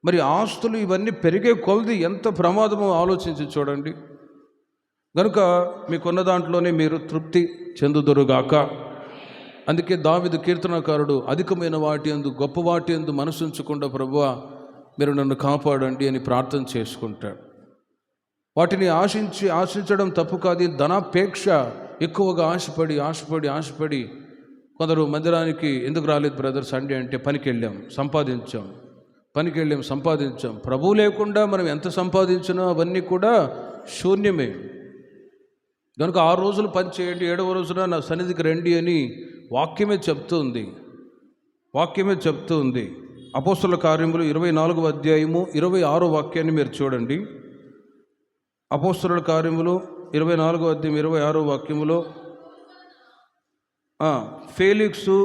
మరి ఆస్తులు ఇవన్నీ పెరిగే కొలది ఎంత ప్రమాదమో ఆలోచించి చూడండి. కనుక మీకున్న దాంట్లోనే మీరు తృప్తి చెందుదురుగాక. అందుకే దావీదు కీర్తనకారుడు అధికమైన వాటి యందు గొప్ప వాటి యందు మనసు ఉంచకుండా ప్రభువా మీరు నన్ను కాపాడండి అని ప్రార్థన చేసుకుంటాడు. వాటిని ఆశించడం తప్పు కాదు. ధనాపేక్ష ఎక్కువగా ఆశపడి కొందరు మందిరానికి ఎందుకు రాలేదు బ్రదర్ సండే అంటే పనికి వెళ్ళాం సంపాదించాం. ప్రభువు లేకుండా మనం ఎంత సంపాదించినా అవన్నీ కూడా శూన్యమే. కనుక 6 రోజులు పని చేయండి, 7వ రోజున నా సన్నిధికి రండి అని వాక్యమే చెప్తూ ఉంది. అపోస్తలుల కార్యములు 24వ అధ్యాయము 26వ వాక్యాన్ని మీరు చూడండి. అపోస్తలుల కార్యములు 24వ అధ్యాయం 26వ వాక్యములో ఫేలిక్సు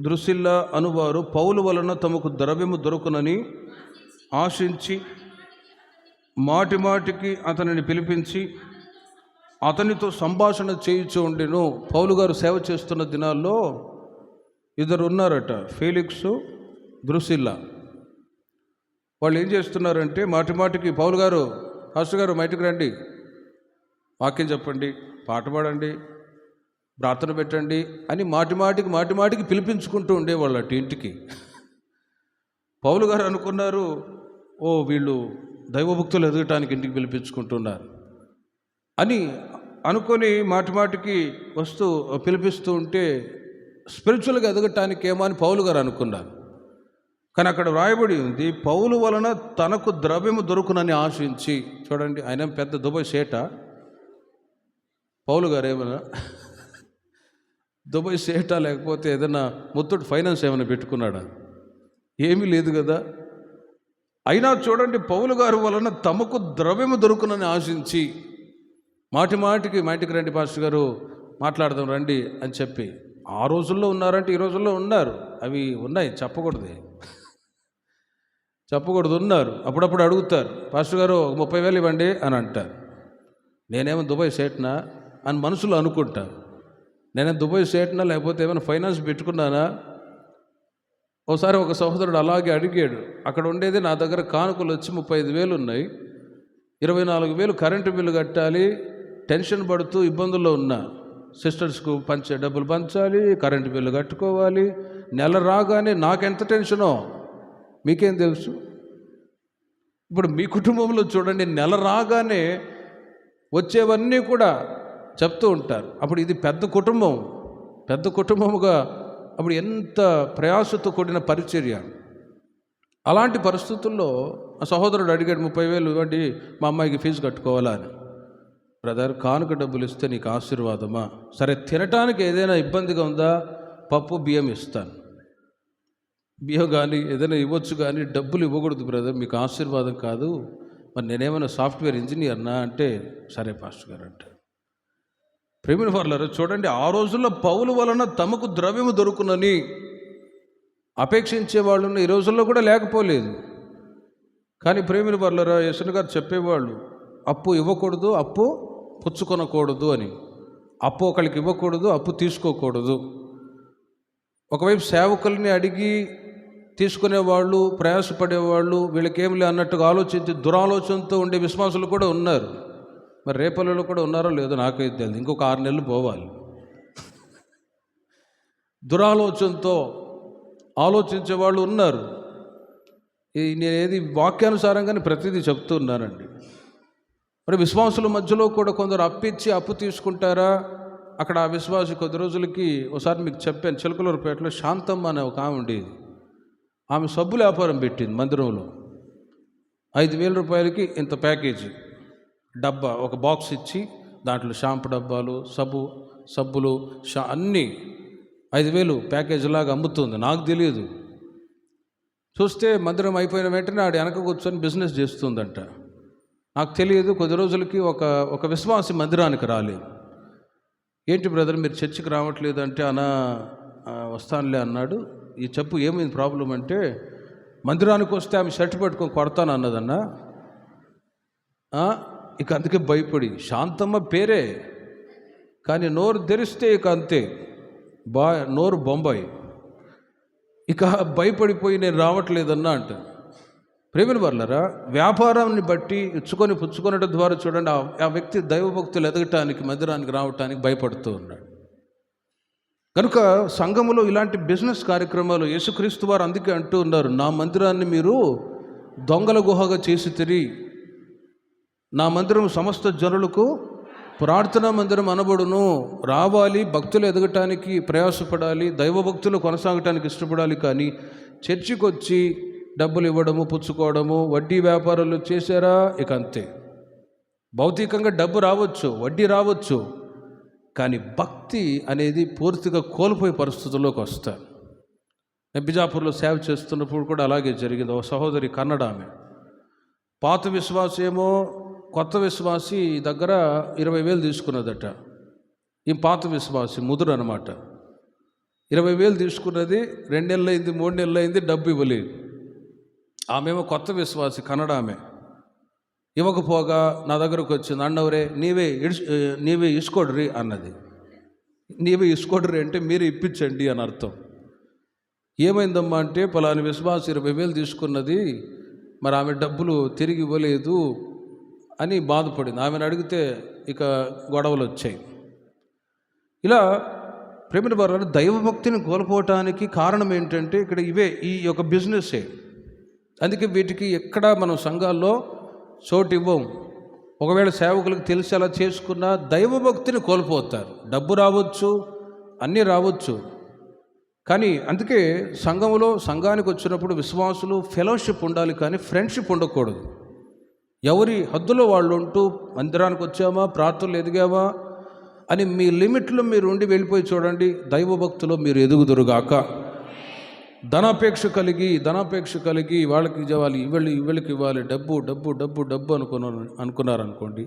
ద్రుసిల్లా అనువారు పౌలు వలన తమకు ద్రవ్యము దొరుకునని ఆశించి మాటికి అతనిని పిలిపించి అతనితో సంభాషణ చేయించు ఉండెను. పౌలు గారు సేవ చేస్తున్న దినాల్లో ఇద్దరు ఉన్నారట, ఫేలిక్సు ద్రుసిల్లా. వాళ్ళు ఏం చేస్తున్నారంటే మాటికి పౌలు గారు, పాస్టర్ గారు బయటకు రండి, వాక్యం చెప్పండి, పాట పాడండి, ప్రార్థన పెట్టండి అని మాటిమాటికి పిలిపించుకుంటూ ఉండేవాళ్ళు అటు ఇంటికి. పౌలు గారు అనుకున్నారు, వీళ్ళు దైవభక్తులు ఎదగటానికి ఇంటికి పిలిపించుకుంటున్నారు అని అనుకొని మాటికి పిలిపిస్తూ ఉంటే స్పిరిచువల్గా ఎదగటానికి ఏమో అని పౌలు గారు అనుకున్నారు. కానీ అక్కడ వ్రాయబడి ఉంది, పౌలు వలన తనకు ద్రవ్యము దొరుకునని ఆశించి. చూడండి, ఆయన పెద్ద దుబాయ్ సేట. పౌలు గారు ఏమైనా దుబాయ్ సేట లేకపోతే ఏదైనా ముత్తూట్ ఫైనాన్స్ ఏమైనా పెట్టుకున్నాడా? ఏమీ లేదు కదా. అయినా చూడండి, పౌలు గారు వలన తమకు ద్రవ్యము దొరుకునని ఆశించి మాటికి మా ఇంటికి రండి పాస్టర్ గారు, మాట్లాడదాం రండి అని చెప్పి. ఆ రోజుల్లో ఉన్నారంటే ఈ రోజుల్లో ఉన్నారు, అవి ఉన్నాయి, చెప్పకూడదు ఉన్నారు. అప్పుడప్పుడు అడుగుతారు, పాస్టర్ గారు 30,000 ఇవ్వండి అని అంటారు. నేనేమో దుబాయ్ సేట్నా అని మనసులో అనుకుంటాను. నేనే దుబాయ్ సేట్నా లేకపోతే ఏమైనా ఫైనాన్స్ పెట్టుకున్నానా? ఒకసారి ఒక సహోదరుడు అలాగే అడిగాడు. అక్కడ ఉండేది నా దగ్గర కానుకలు వచ్చి 35,000 ఉన్నాయి, 24,000 కరెంటు బిల్లు కట్టాలి, టెన్షన్ పడుతూ ఇబ్బందుల్లో ఉన్నా. సిస్టర్స్కు డబ్బులు పంచాలి, కరెంటు బిల్లు కట్టుకోవాలి. నెల రాగానే నాకెంత టెన్షనో మీకేం తెలుసు. ఇప్పుడు మీ కుటుంబంలో చూడండి, నెల రాగానే వచ్చేవన్నీ కూడా చెప్తూ ఉంటారు. అప్పుడు ఇది పెద్ద కుటుంబముగా అప్పుడు ఎంత ప్రయాసతో కూడిన పరిచర్య. అలాంటి పరిస్థితుల్లో ఆ సహోదరుడు అడిగాడు, 30,000 ఇవ్వండి, మా అమ్మాయికి ఫీజు కట్టుకోవాలా అని. బ్రదర్, కానుక డబ్బులు ఇస్తే నీకు ఆశీర్వాదమా? సరే, తినటానికి ఏదైనా ఇబ్బందిగా ఉందా? పప్పు బియ్యం ఇస్తాను, బియ్యం కానీ ఏదైనా ఇవ్వచ్చు, కానీ డబ్బులు ఇవ్వకూడదు బ్రదర్, మీకు ఆశీర్వాదం కాదు. మరి నేనేమైనా సాఫ్ట్వేర్ ఇంజనీర్నా అంటే, సరే పాస్టర్ గారు అంటే. ప్రేమిన వారులారా, చూడండి, ఆ రోజుల్లో పౌలు వలన తమకు ద్రవ్యము దొరుకునని అపేక్షించే వాళ్ళు ఈ రోజుల్లో కూడా లేకపోలేదు. కానీ ప్రేమిన వారులారా, యేసు గారు చెప్పేవాళ్ళు, అప్పు ఇవ్వకూడదు, అప్పు పుచ్చుకొనకూడదు అని. అప్పు ఒకరికి ఇవ్వకూడదు, అప్పు తీసుకోకూడదు. ఒకవైపు సేవకుల్ని అడిగి తీసుకునేవాళ్ళు, ప్రయాసపడేవాళ్ళు, వీళ్ళకేమిలే అన్నట్టుగా ఆలోచించి దురాలోచనతో ఉండే విశ్వాసులు కూడా ఉన్నారు. మరి రేపల్లెలో కూడా ఉన్నారో లేదో నాకైతే తెలియదు, ఇంకొక 6 నెలలు పోవాలి. దురాలోచనతో ఆలోచించే వాళ్ళు ఉన్నారు. నేనేది వాక్యానుసారంగానే ప్రతిదీ చెప్తున్నానండి. మరి విశ్వాసుల మధ్యలో కూడా కొందరు అప్పు తీసుకుంటారా? అక్కడ ఆ విశ్వాసి కొద్ది రోజులకి ఒకసారి మీకు చెప్పాను, చిలకలూరుపేటలో శాంతమ్మ అనే ఒక ఆమె ఉండేది. ఆమె సబ్బుల వ్యాపారం పెట్టింది మందిరంలో. 5,000 రూపాయలకి ఇంత ప్యాకేజీ డబ్బా, ఒక బాక్స్ ఇచ్చి దాంట్లో షాంపు డబ్బాలు, సబ్బులు అన్నీ 5,000 ప్యాకేజీ లాగా అమ్ముతుంది. నాకు తెలియదు. చూస్తే మందిరం అయిపోయిన వెంటనే ఆడ వెనక కూర్చొని బిజినెస్ చేస్తుందంట. నాకు తెలియదు. కొద్ది రోజులకి ఒక విశ్వాసి మందిరానికి రాలేదు. ఏంటి బ్రదర్ మీరు చర్చికి రావట్లేదు అంటే, వస్తానులే అన్నాడు. ఈ చెప్పు ఏమైంది ప్రాబ్లం అంటే, మందిరానికి వస్తే ఆమె షర్ట్ పట్టుకొని కొడతాను అన్నదన్నా. ఇక అందుకే భయపడి, శాంతమ్మ పేరే కానీ నోరు తెరిస్తే ఇక అంతే, నోరు బొంబాయి. ఇక భయపడిపోయి నేను రావట్లేదన్నా అంట. ప్రేమిన వర్లరా, వ్యాపారాన్ని బట్టి ఇచ్చుకొని పుచ్చుకొనడం ద్వారా చూడండి, ఆ వ్యక్తి దైవభక్తులు ఎదగటానికి, మందిరానికి రావటానికి భయపడుతూ ఉన్నాడు. కనుక సంఘములో ఇలాంటి బిజినెస్ కార్యక్రమాలు యేసుక్రీస్తు వారు అందుకే అంటూ ఉన్నారు, నా మందిరాన్ని మీరు దొంగల గుహగా చేసి తిరిగి, నా మందిరం సమస్త జనులకు ప్రార్థనా మందిరం అనబడును. రావాలి, భక్తులు ఎదగటానికి ప్రయాసపడాలి, దైవభక్తులు కొనసాగటానికి ఇష్టపడాలి. కానీ చర్చికి వచ్చి డబ్బులు ఇవ్వడము, పుచ్చుకోవడము, వడ్డీ వ్యాపారాలు చేశారా, ఇక అంతే. భౌతికంగా డబ్బు రావచ్చు, వడ్డీ రావచ్చు, కానీ భక్తి అనేది పూర్తిగా కోల్పోయే పరిస్థితుల్లోకి వస్తారు. నేను బిజాపూర్లో సేవ చేస్తున్నప్పుడు కూడా అలాగే జరిగింది. ఒక సహోదరి, కన్నడ ఆమె, పాత విశ్వాసి ఏమో కొత్త విశ్వాసి దగ్గర 20,000 తీసుకున్నదట. ఈ పాత విశ్వాసి ముదురు అనమాట. 20,000 తీసుకున్నది, 2 నెలలు అయింది, 3 నెలలు అయింది, డబ్బు ఇవ్వలేదు. ఆమెమో కొత్త విశ్వాసి, కన్నడ ఆమె. ఇవ్వకపోగా నా దగ్గరకు వచ్చింది, అన్నవరే నీవే ఇసుకోడ్రి అన్నది. నీవే ఇసుకోడ్రి అంటే మీరు ఇప్పించండి అని అర్థం. ఏమైందమ్మా అంటే, పలాని విశ్వాసి 20,000 తీసుకున్నది, మరి ఆమె డబ్బులు తిరిగి ఇవ్వలేదు అని బాధపడింది. ఆమెను అడిగితే ఇక గొడవలు వచ్చాయి. ఇలా ప్రేమిన వారు దైవభక్తిని కోల్పోవటానికి కారణం ఏంటంటే ఇక్కడ ఈ యొక్క బిజినెస్సే. అందుకే వీటికి ఎక్కడా మనం సంఘాల్లో చోటు ఇవ్వం. ఒకవేళ సేవకులకు తెలిసి అలా చేసుకున్నా దైవభక్తిని కోల్పోతారు. డబ్బు రావచ్చు, అన్నీ రావచ్చు, కానీ అందుకే సంఘానికి వచ్చినప్పుడు విశ్వాసులు ఫెలోషిప్ ఉండాలి, కానీ ఫ్రెండ్షిప్ ఉండకూడదు. ఎవరి హద్దులో వాళ్ళు ఉంటూ, మందిరానికి వచ్చామా, ప్రార్థనలు ఎదిగామా అని మీ లిమిట్లో మీరు ఉండి వెళ్ళిపోయి చూడండి, దైవభక్తిలో మీరు ఎదుగుదురుగాక. ధనాపేక్ష కలిగి వాళ్ళకి ఇవ్వాలి, వీళ్ళకి ఇవ్వాలి, డబ్బు అనుకున్నారనుకోండి.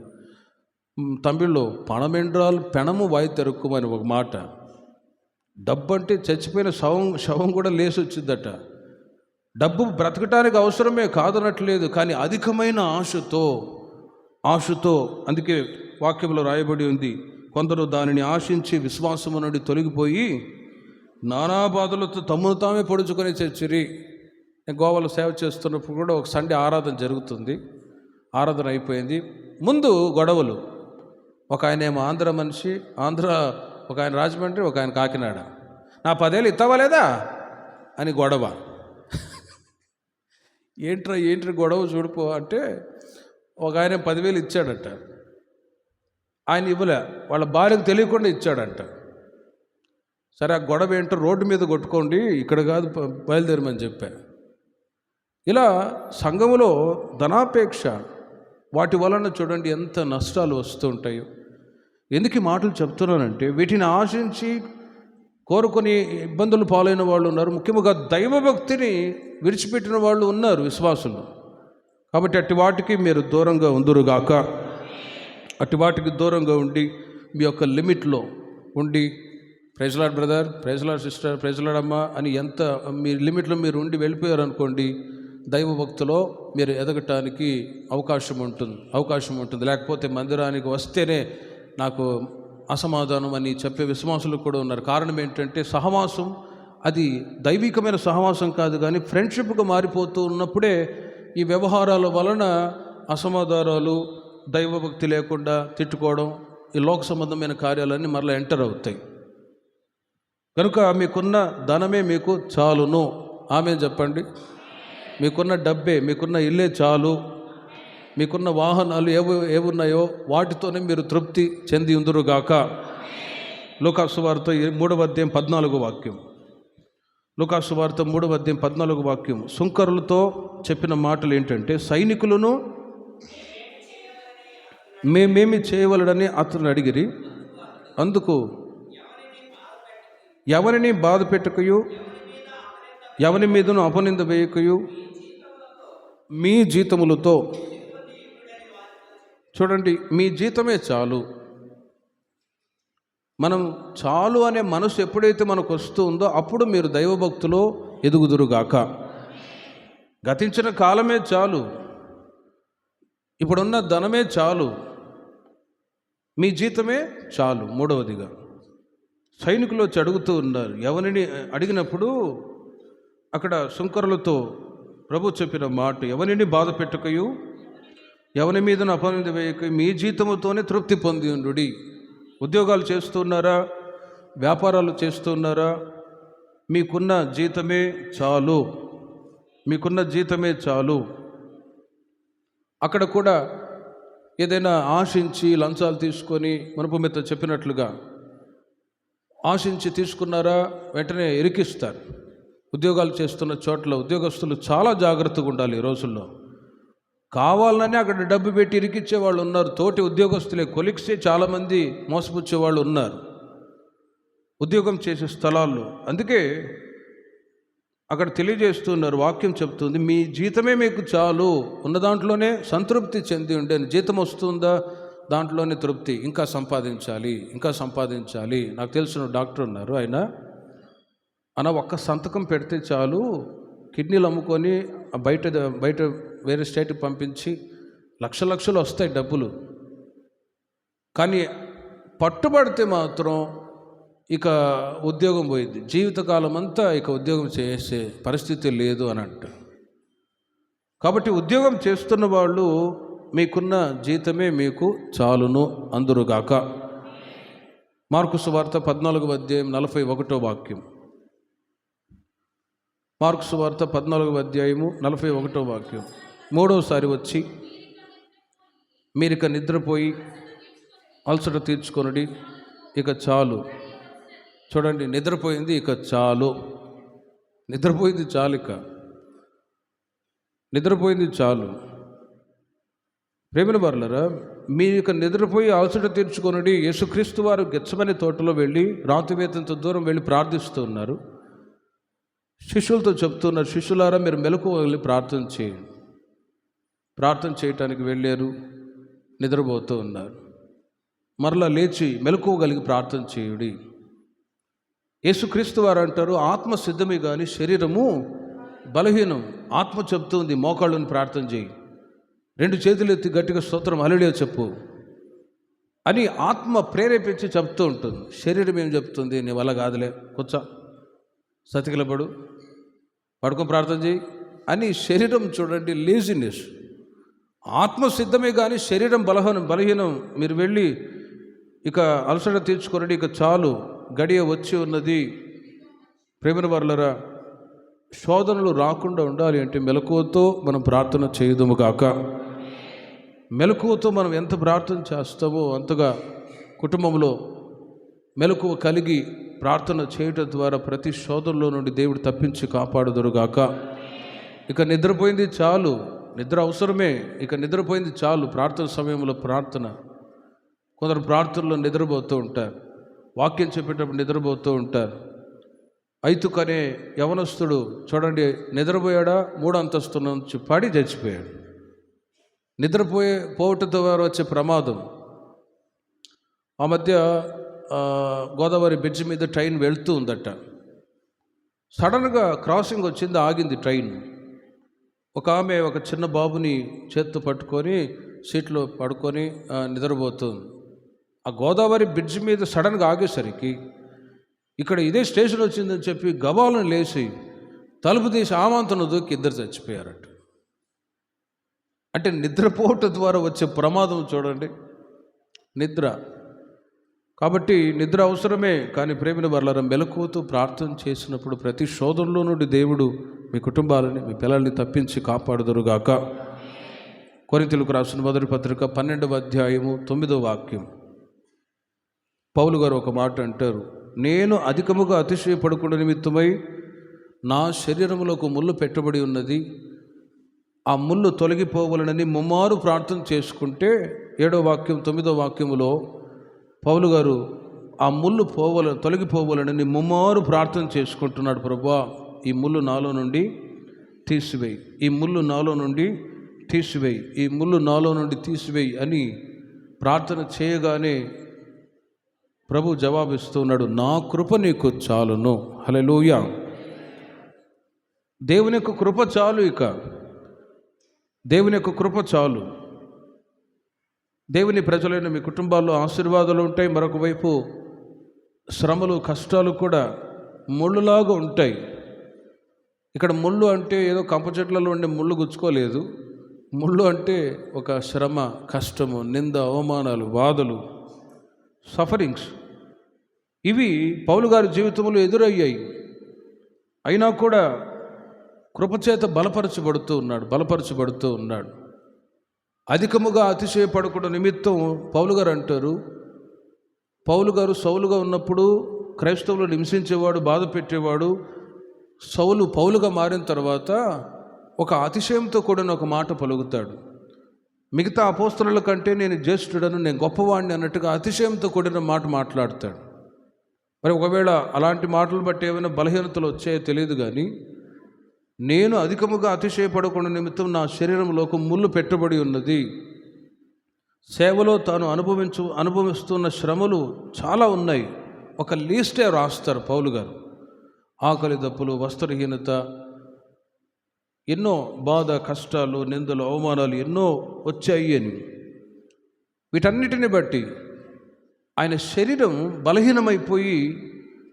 తమిళ్లో పణమెండ్రాలు పెణము వాయి తెరుక్కుమని ఒక మాట. డబ్బు అంటే చచ్చిపోయిన శవం కూడా లేచి వచ్చిందట. డబ్బు బ్రతకటానికి అవసరమే, కాదనట్లేదు, కానీ అధికమైన ఆశతో అందుకే వాక్యంలో రాయబడి ఉంది, కొందరు దానిని ఆశించి విశ్వాసము నుండి తొలగిపోయి నానా బాధలతో తమను తామే పొడుచుకొని చచ్చిరి. నేను గోవాలో సేవ చేస్తున్నప్పుడు కూడా ఒక సండే ఆరాధన జరుగుతుంది. ఆరాధన అయిపోయింది, ముందు గొడవలు. ఒక ఆయన ఏమో ఆంధ్ర మనిషి, ఒక ఆయన రాజమండ్రి, ఒక ఆయన కాకినాడ. నా 10,000 ఇస్తావా లేదా అని గొడవ. ఏంట్రా గొడవ చూడిపో అంటే, ఒక ఆయన 10,000 ఇచ్చాడట, ఆయన ఇవ్వలే, వాళ్ళ భార్యకు తెలియకుండా ఇచ్చాడంట. సరే, ఆ గొడవ ఏంటో రోడ్డు మీద కొట్టుకోండి, ఇక్కడ కాదు, బయలుదేరమని చెప్పాను. ఇలా సంఘములో ధనాపేక్ష, వాటి వలన చూడండి ఎంత నష్టాలు వస్తూ ఉంటాయో. ఎందుకు ఈ మాటలు చెప్తున్నానంటే, వీటిని ఆశించి కోరుకొని ఇబ్బందులు పాలైన వాళ్ళు ఉన్నారు. ముఖ్యంగా దైవభక్తిని విడిచిపెట్టిన వాళ్ళు ఉన్నారు విశ్వాసులు. కాబట్టి అట్టి వాటికి మీరు దూరంగా ఉందురుగాక. అట్టి వాటికి దూరంగా ఉండి మీ యొక్క లిమిట్లో ఉండి, praise Lord brother, praise Lord sister, praise Lord అమ్మ అని ఎంత మీ లిమిట్లో మీరు ఉండి వెళ్ళిపోయారు అనుకోండి, దైవభక్తిలో మీరు ఎదగటానికి అవకాశం ఉంటుంది. లేకపోతే మందిరానికి వస్తేనే నాకు అసమాధానం అని చెప్పే విశ్వాసులు కూడా ఉన్నారు. కారణం ఏంటంటే, సహవాసం అది దైవికమైన సహవాసం కాదు, కానీ ఫ్రెండ్షిప్గా మారిపోతూ ఉన్నప్పుడే ఈ వ్యవహారాల వలన అసమాధానాలు, దైవభక్తి లేకుండా తిట్టుకోవడం, ఈ లోక సంబంధమైన కార్యాలన్నీ మరలా ఎంటర్ అవుతాయి. కనుక మీకున్న ధనమే మీకు చాలును. ఆమె చెప్పండి. మీకున్న డబ్బే, మీకున్న ఇల్లే చాలు. మీకున్న వాహనాలు ఏవున్నాయో వాటితోనే మీరు తృప్తి చెంది ఉందురుగాక. లూకాసు వార్త 3వ అధ్యాయం 14వ వాక్యం. లూకాసు వార్త 3వ అధ్యాయం 14వ వాక్యం. సుంకరులతో చెప్పిన మాటలు ఏంటంటే, సైనికులను మేమేమి చేయవలడని అతను అడిగిరి. అందుకు, ఎవరిని బాధ పెట్టకయు, ఎవరి మీదను అపనింద వేయకయు మీ జీతములతో, చూడండి, మీ జీతమే చాలు. మనం చాలు అనే మనసు ఎప్పుడైతే మనకు వస్తూ ఉందో అప్పుడు మీరు దైవభక్తిలో ఎదుగుదురుగాక. గతించిన కాలమే చాలు, ఇప్పుడున్న ధనమే చాలు, మీ జీతమే చాలు. మూడవదిగా సైనికులు వచ్చి అడుగుతూ ఉన్నారు. ఎవరిని అడిగినప్పుడు అక్కడ సుంకరులతో ప్రభు చెప్పిన మాట, ఎవరిని బాధ పెట్టుకయు ఎవరి మీద అపనింద వేయక మీ జీతముతోనే తృప్తి పొంది ఉండుడి. ఉద్యోగాలు చేస్తున్నారా, వ్యాపారాలు చేస్తున్నారా, మీకున్న జీతమే చాలు, మీకున్న జీతమే చాలు. అక్కడ కూడా ఏదైనా ఆశించి లంచాలు తీసుకొని మునుపు మీతో చెప్పినట్లుగా ఆశించి తీసుకున్నారా, వెంటనే ఇరికిస్తారు. ఉద్యోగాలు చేస్తున్న చోట్ల ఉద్యోగస్తులు చాలా జాగ్రత్తగా ఉండాలి. ఈ రోజుల్లో కావాలని అక్కడ డబ్బు పెట్టి ఇరికిచ్చే వాళ్ళు ఉన్నారు. తోటి ఉద్యోగస్తులే, కొలిక్సే చాలామంది మోసపుచ్చే వాళ్ళు ఉన్నారు ఉద్యోగం చేసే స్థలాల్లో. అందుకే అక్కడ తెలియజేస్తున్నారు, వాక్యం చెప్తుంది, మీ జీతమే మీకు చాలు, ఉన్న దాంట్లోనే సంతృప్తి చెంది ఉండేది. జీతం వస్తుందా, దాంట్లోనే తృప్తి. ఇంకా సంపాదించాలి, ఇంకా సంపాదించాలి. నాకు తెలిసిన డాక్టర్ ఉన్నారు, ఆయన ఒక్క సంతకం పెడితే చాలు, కిడ్నీలు అమ్ముకొని బయట వేరే స్టేట్కి పంపించి లక్షలు వస్తాయి డబ్బులు. కానీ పట్టుబడితే మాత్రం ఇక ఉద్యోగం పోయింది, జీవితకాలం అంతా ఇక ఉద్యోగం చేసే పరిస్థితి లేదు అని అంట. కాబట్టి ఉద్యోగం చేస్తున్న వాళ్ళు మీకున్న జీతమే మీకు చాలును అందురుగాక. మార్కు సువార్త 14:41 మార్కు సువార్త 14:41 మూడవసారి వచ్చి మీరిక నిద్రపోయి అలసట తీర్చుకొనుడి, ఇక చాలు. చూడండి, నిద్రపోయింది ఇక చాలు, నిద్రపోయింది చాలు, ఇక నిద్రపోయింది చాలు. ప్రేమిన వారలారా, మీరు ఇక నిద్రపోయి అలసట తీర్చుకొనుడి. యేసుక్రీస్తు వారు గెత్సెమనే తోటలో వెళ్ళి రాతివేతంత దూరం వెళ్ళి ప్రార్థిస్తూ ఉన్నారు. శిష్యులతో చెప్తున్నారు, శిష్యులారా మీరు మెలకువ వెళ్ళి ప్రార్థన చేయండి. ప్రార్థన చేయటానికి వెళ్ళారు, నిద్రపోతూ ఉన్నారు. మరలా లేచి మెలకువగలిగి ప్రార్థన చేయుడి. యేసుక్రీస్తు వారు అంటారు, ఆత్మ సిద్ధమే కానీ శరీరము బలహీనం. ఆత్మ చెప్తుంది మోకాళ్ళని ప్రార్థన చేయి, 2 చేతులు ఎత్తి గట్టిగా స్తోత్రం హల్లెలూయా చెప్పు అని ఆత్మ ప్రేరేపించి చెప్తూ ఉంటుంది. శరీరం ఏం చెప్తుంది, నీ వల్ల కాదులే, కూర్చో, సతికిలపడు, పడుకొని ప్రార్థన చేయి అని. శరీరం చూడండి లేజినెస్. ఆత్మ సిద్ధమే కానీ శరీరం బలహీనం. మీరు వెళ్ళి ఇక అలసట తీర్చుకోండి, ఇక చాలు, గడియ వచ్చి ఉన్నది. ప్రేమిన వారలారా, శోధనలు రాకుండా ఉండాలి అంటే మెలకువతో మనం ప్రార్థన చేయదుము కాక. మెలకువతో మనం ఎంత ప్రార్థన చేస్తామో అంతగా కుటుంబంలో మెలకువ కలిగి ప్రార్థన చేయటం ద్వారా ప్రతి శోధనలో నుండి దేవుడు తప్పించి కాపాడుదురుగాక. ఇక నిద్రపోయింది చాలు, నిద్ర అవసరమే, ఇక నిద్రపోయింది చాలు. ప్రార్థన సమయంలో ప్రార్థన. కొందరు ప్రార్థనలో నిద్రపోతూ ఉంటారు, వాక్యం చెప్పేటప్పుడు నిద్రపోతూ ఉంటారు. ఐతుకనే యవనస్తుడు చూడండి, నిద్రపోయాడా, 3వ అంతస్తు నుంచి పడి చచ్చిపోయాడు. పోవటం ద్వారా వచ్చే ప్రమాదం. ఆ మధ్య గోదావరి బ్రిడ్జ్ మీద ట్రైన్ వెళ్తూ ఉందట. సడన్గా క్రాసింగ్ వచ్చింది, ఆగింది ట్రైన్. ఒక ఆమె ఒక చిన్న బాబుని చేత్తో పట్టుకొని సీట్లో పడుకొని నిద్రపోతుంది. ఆ గోదావరి బ్రిడ్జ్ మీద సడన్గా ఆగేసరికి ఇక్కడ ఇదే స్టేషన్ వచ్చిందని చెప్పి గబాలను లేచి తలుపు తీసి ఆమాంతను దూకి 2 చచ్చిపోయారట. అంటే నిద్రపోవటం ద్వారా వచ్చే ప్రమాదం చూడండి, నిద్ర. కాబట్టి నిద్ర అవసరమే, కానీ ప్రేమిన వారలారా, మెలకువతో ప్రార్థన చేసినప్పుడు ప్రతి శోధనలో నుండి దేవుడు మీ కుటుంబాలని, మీ పిల్లల్ని తప్పించి కాపాడుదురుగాక. కొరింథీయులకు రాసిన మొదటి పత్రిక 12:9 పౌలు గారు ఒక మాట అంటారు, నేను అధికముగా అతిశయపడకుండా నిమిత్తమై నా శరీరములకు ముళ్ళు పెట్టబడి ఉన్నది, ఆ ముళ్ళు తొలగిపోవాలని ముమ్మారు ప్రార్థన చేసుకుంటే 9వ పౌలు గారు ఆ ముళ్ళు తొలగిపోవాలని ముమ్మారు ప్రార్థన చేసుకుంటున్నాడు. ప్రభువా, ఈ ముళ్ళు నాలో నుండి తీసివేయి, ఈ ముళ్ళు నాలో నుండి తీసివేయి, ఈ ముళ్ళు నాలో నుండి తీసివేయి అని ప్రార్థన చేయగానే ప్రభు జవాబిస్తూ ఉన్నాడు, నా కృప నీకు చాలును. హల్లెలూయా. దేవుని యొక్క కృప చాలు, ఇక దేవుని యొక్క కృప చాలు. దేవుని ప్రజలైన మీ కుటుంబాల్లో ఆశీర్వాదాలు ఉంటాయి, మరొక వైపు శ్రమలు కష్టాలు కూడా ముళ్ళులాగా ఉంటాయి. ఇక్కడ ముళ్ళు అంటే ఏదో కంప చెట్లలో ఉండే ముళ్ళు గుచ్చుకోలేదు. ముళ్ళు అంటే ఒక శ్రమ, కష్టము, నింద, అవమానాలు, బాధలు, సఫరింగ్స్. ఇవి పౌలు గారి జీవితంలో ఎదురయ్యాయి. అయినా కూడా కృపచేత బలపరచబడుతూ ఉన్నాడు. అధికముగా అతిశయపడకుండా నిమిత్తం పౌలు గారు అంటారు, పౌలు గారు సౌలుగా ఉన్నప్పుడు క్రైస్తవులను హింసించేవాడు, బాధ పెట్టేవాడు. సౌలు పౌలుగా మారిన తర్వాత ఒక అతిశయంతో కూడిన ఒక మాట పలుకుతాడు. మిగతా అపోస్తలుల కంటే నేను జ్యేష్ఠుడను, నేను గొప్పవాడిని అన్నట్టుగా అతిశయంతో కూడిన మాట మాట్లాడతాడు. మరి ఒకవేళ అలాంటి మాటలు బట్టి ఏమైనా బలహీనతలు వచ్చాయో తెలియదు, కానీ నేను అధికముగా అతిశయపడకుండా నిమిత్తం నా శరీరంలోకి ముళ్ళు పెట్టబడి ఉన్నది. సేవలో తాను అనుభవిస్తున్న శ్రమలు చాలా ఉన్నాయి. ఒక లీస్టే రాస్తారు పౌలు గారు. ఆకలి దప్పులు, వస్త్రహీనత, ఎన్నో బాధ, కష్టాలు, నిందలు, అవమానాలు ఎన్నో వచ్చాయి అని. వీటన్నిటిని బట్టి ఆయన శరీరం బలహీనమైపోయి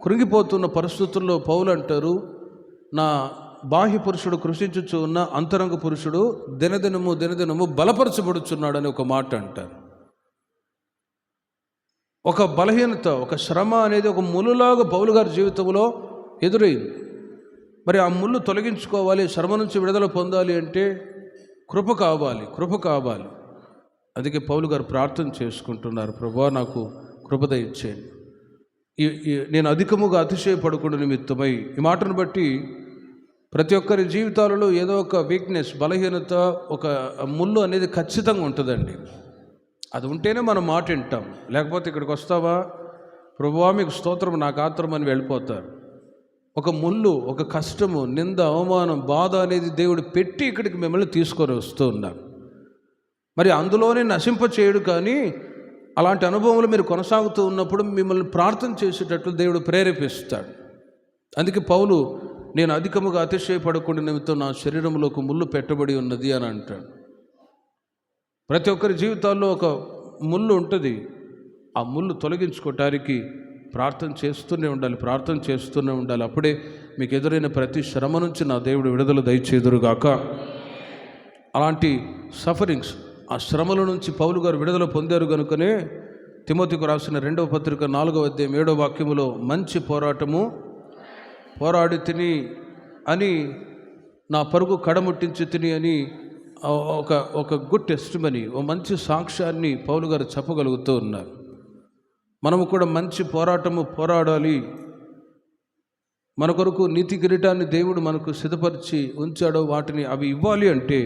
కృంగిపోతున్న పరిస్థితుల్లో పౌలు అంటారు, నా బాహ్య పురుషుడు కృషించుచు ఉన్న అంతరంగ పురుషుడు దినదినము బలపరచబడుచున్నాడని ఒక మాట అంటారు. ఒక బలహీనత, ఒక శ్రమ అనేది ఒక ముళ్ళులాగా పౌలు గారి జీవితంలో ఎదురైంది. మరి ఆ ముళ్ళు తొలగించుకోవాలి, శ్రమ నుంచి విడుదల పొందాలి అంటే కృప కావాలి. అందుకే పౌలు గారు ప్రార్థన చేసుకుంటున్నారు, ప్రభువా నాకు కృప దయచేయండి, నేను అధికముగా అతిశయపడకుండా నిమిత్తమై. ఈ మాటను బట్టి ప్రతి ఒక్కరి జీవితాలలో ఏదో ఒక వీక్నెస్, బలహీనత, ఒక ముళ్ళు అనేది ఖచ్చితంగా ఉంటుందండి. అది ఉంటేనే మనం మాట వింటాం. లేకపోతే ఇక్కడికి వస్తావా, ప్రభువా మీకు స్తోత్రం, నాకు ఆత్రం అని వెళ్ళిపోతారు. ఒక ముళ్ళు, ఒక కష్టము, నింద, అవమానం, బాధ అనేది దేవుడు పెట్టి ఇక్కడికి మిమ్మల్ని తీసుకొని వస్తూ ఉన్నారు. మరి అందులోనే నశింప చేయడు, కానీ అలాంటి అనుభవంలో మీరు కొనసాగుతూ ఉన్నప్పుడు మిమ్మల్ని ప్రార్థన చేసేటట్లు దేవుడు ప్రేరేపిస్తాడు. అందుకే పౌలు, నేను అధికముగా అతిశయపడకుండా నిమిత్తం నా శరీరంలోకి ముళ్ళు పెట్టబడి ఉన్నది అని అంటాడు. ప్రతి ఒక్కరి జీవితాల్లో ఒక ముళ్ళు ఉంటుంది. ఆ ముళ్ళు తొలగించుకోవటానికి ప్రార్థన చేస్తూనే ఉండాలి. అప్పుడే మీకు ఎదురైన ప్రతి శ్రమ నుంచి నా దేవుడు విడుదల దయచేదురుగాక. అలాంటి సఫరింగ్స్, ఆ శ్రమల నుంచి పౌలు గారు విడుదల పొందారు కనుకనే తిమోతికి రాసిన 2వ పత్రిక 4వ అధ్యాయం 7వ వాక్యములో మంచి పోరాడి తిని అని, నా పరుగు కడముట్టించి తిని అని ఒక గుడ్ టెస్టిమనీ, ఓ మంచి సాక్ష్యాన్ని పౌలు గారు చెప్పగలుగుతూ ఉన్నారు. మనము కూడా మంచి పోరాడాలి. మన కొరకు నీతి కిరీటాన్ని దేవుడు మనకు సిద్ధపరిచి ఉంచాడో వాటిని అవి ఇవ్వాలి అంటే,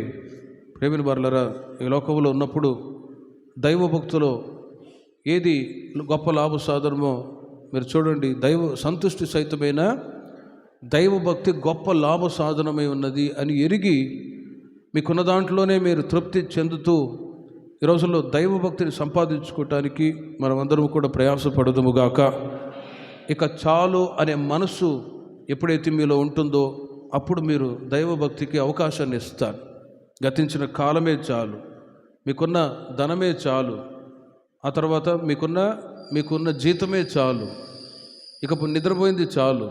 ప్రేమిన వారలారా, ఈ లోకంలో ఉన్నప్పుడు దైవ భక్తులో ఏది గొప్ప లాభ సాధనమో మీరు చూడండి. దైవ సంతుష్టి సహితమైన దైవభక్తి గొప్ప లాభ సాధనమై ఉన్నది అని ఎరిగి మీకున్న దాంట్లోనే మీరు తృప్తి చెందుతూ ఈ రోజుల్లో దైవభక్తిని సంపాదించుకోవటానికి మనమందరం కూడా ప్రయాసపడదుముగాక. ఇక చాలు అనే మనసు ఎప్పుడైతే మీలో ఉంటుందో అప్పుడు మీరు దైవభక్తికి అవకాశాన్ని ఇస్తారు. గతించిన కాలమే చాలు, మీకున్న ధనమే చాలు, ఆ తర్వాత మీకున్న జీతమే చాలు, ఇక నిద్రపోయింది చాలు,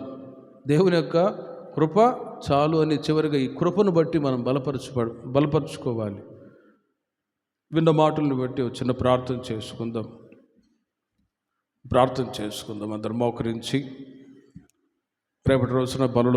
దేవుని యొక్క కృప చాలు అని చివరిగా ఈ కృపను బట్టి మనం బలపరుచుకోవాలి. విన్న మాటలను బట్టి చిన్న ప్రార్థన చేసుకుందాం. అందరం మోకరించి రేపటి రోజున బలలో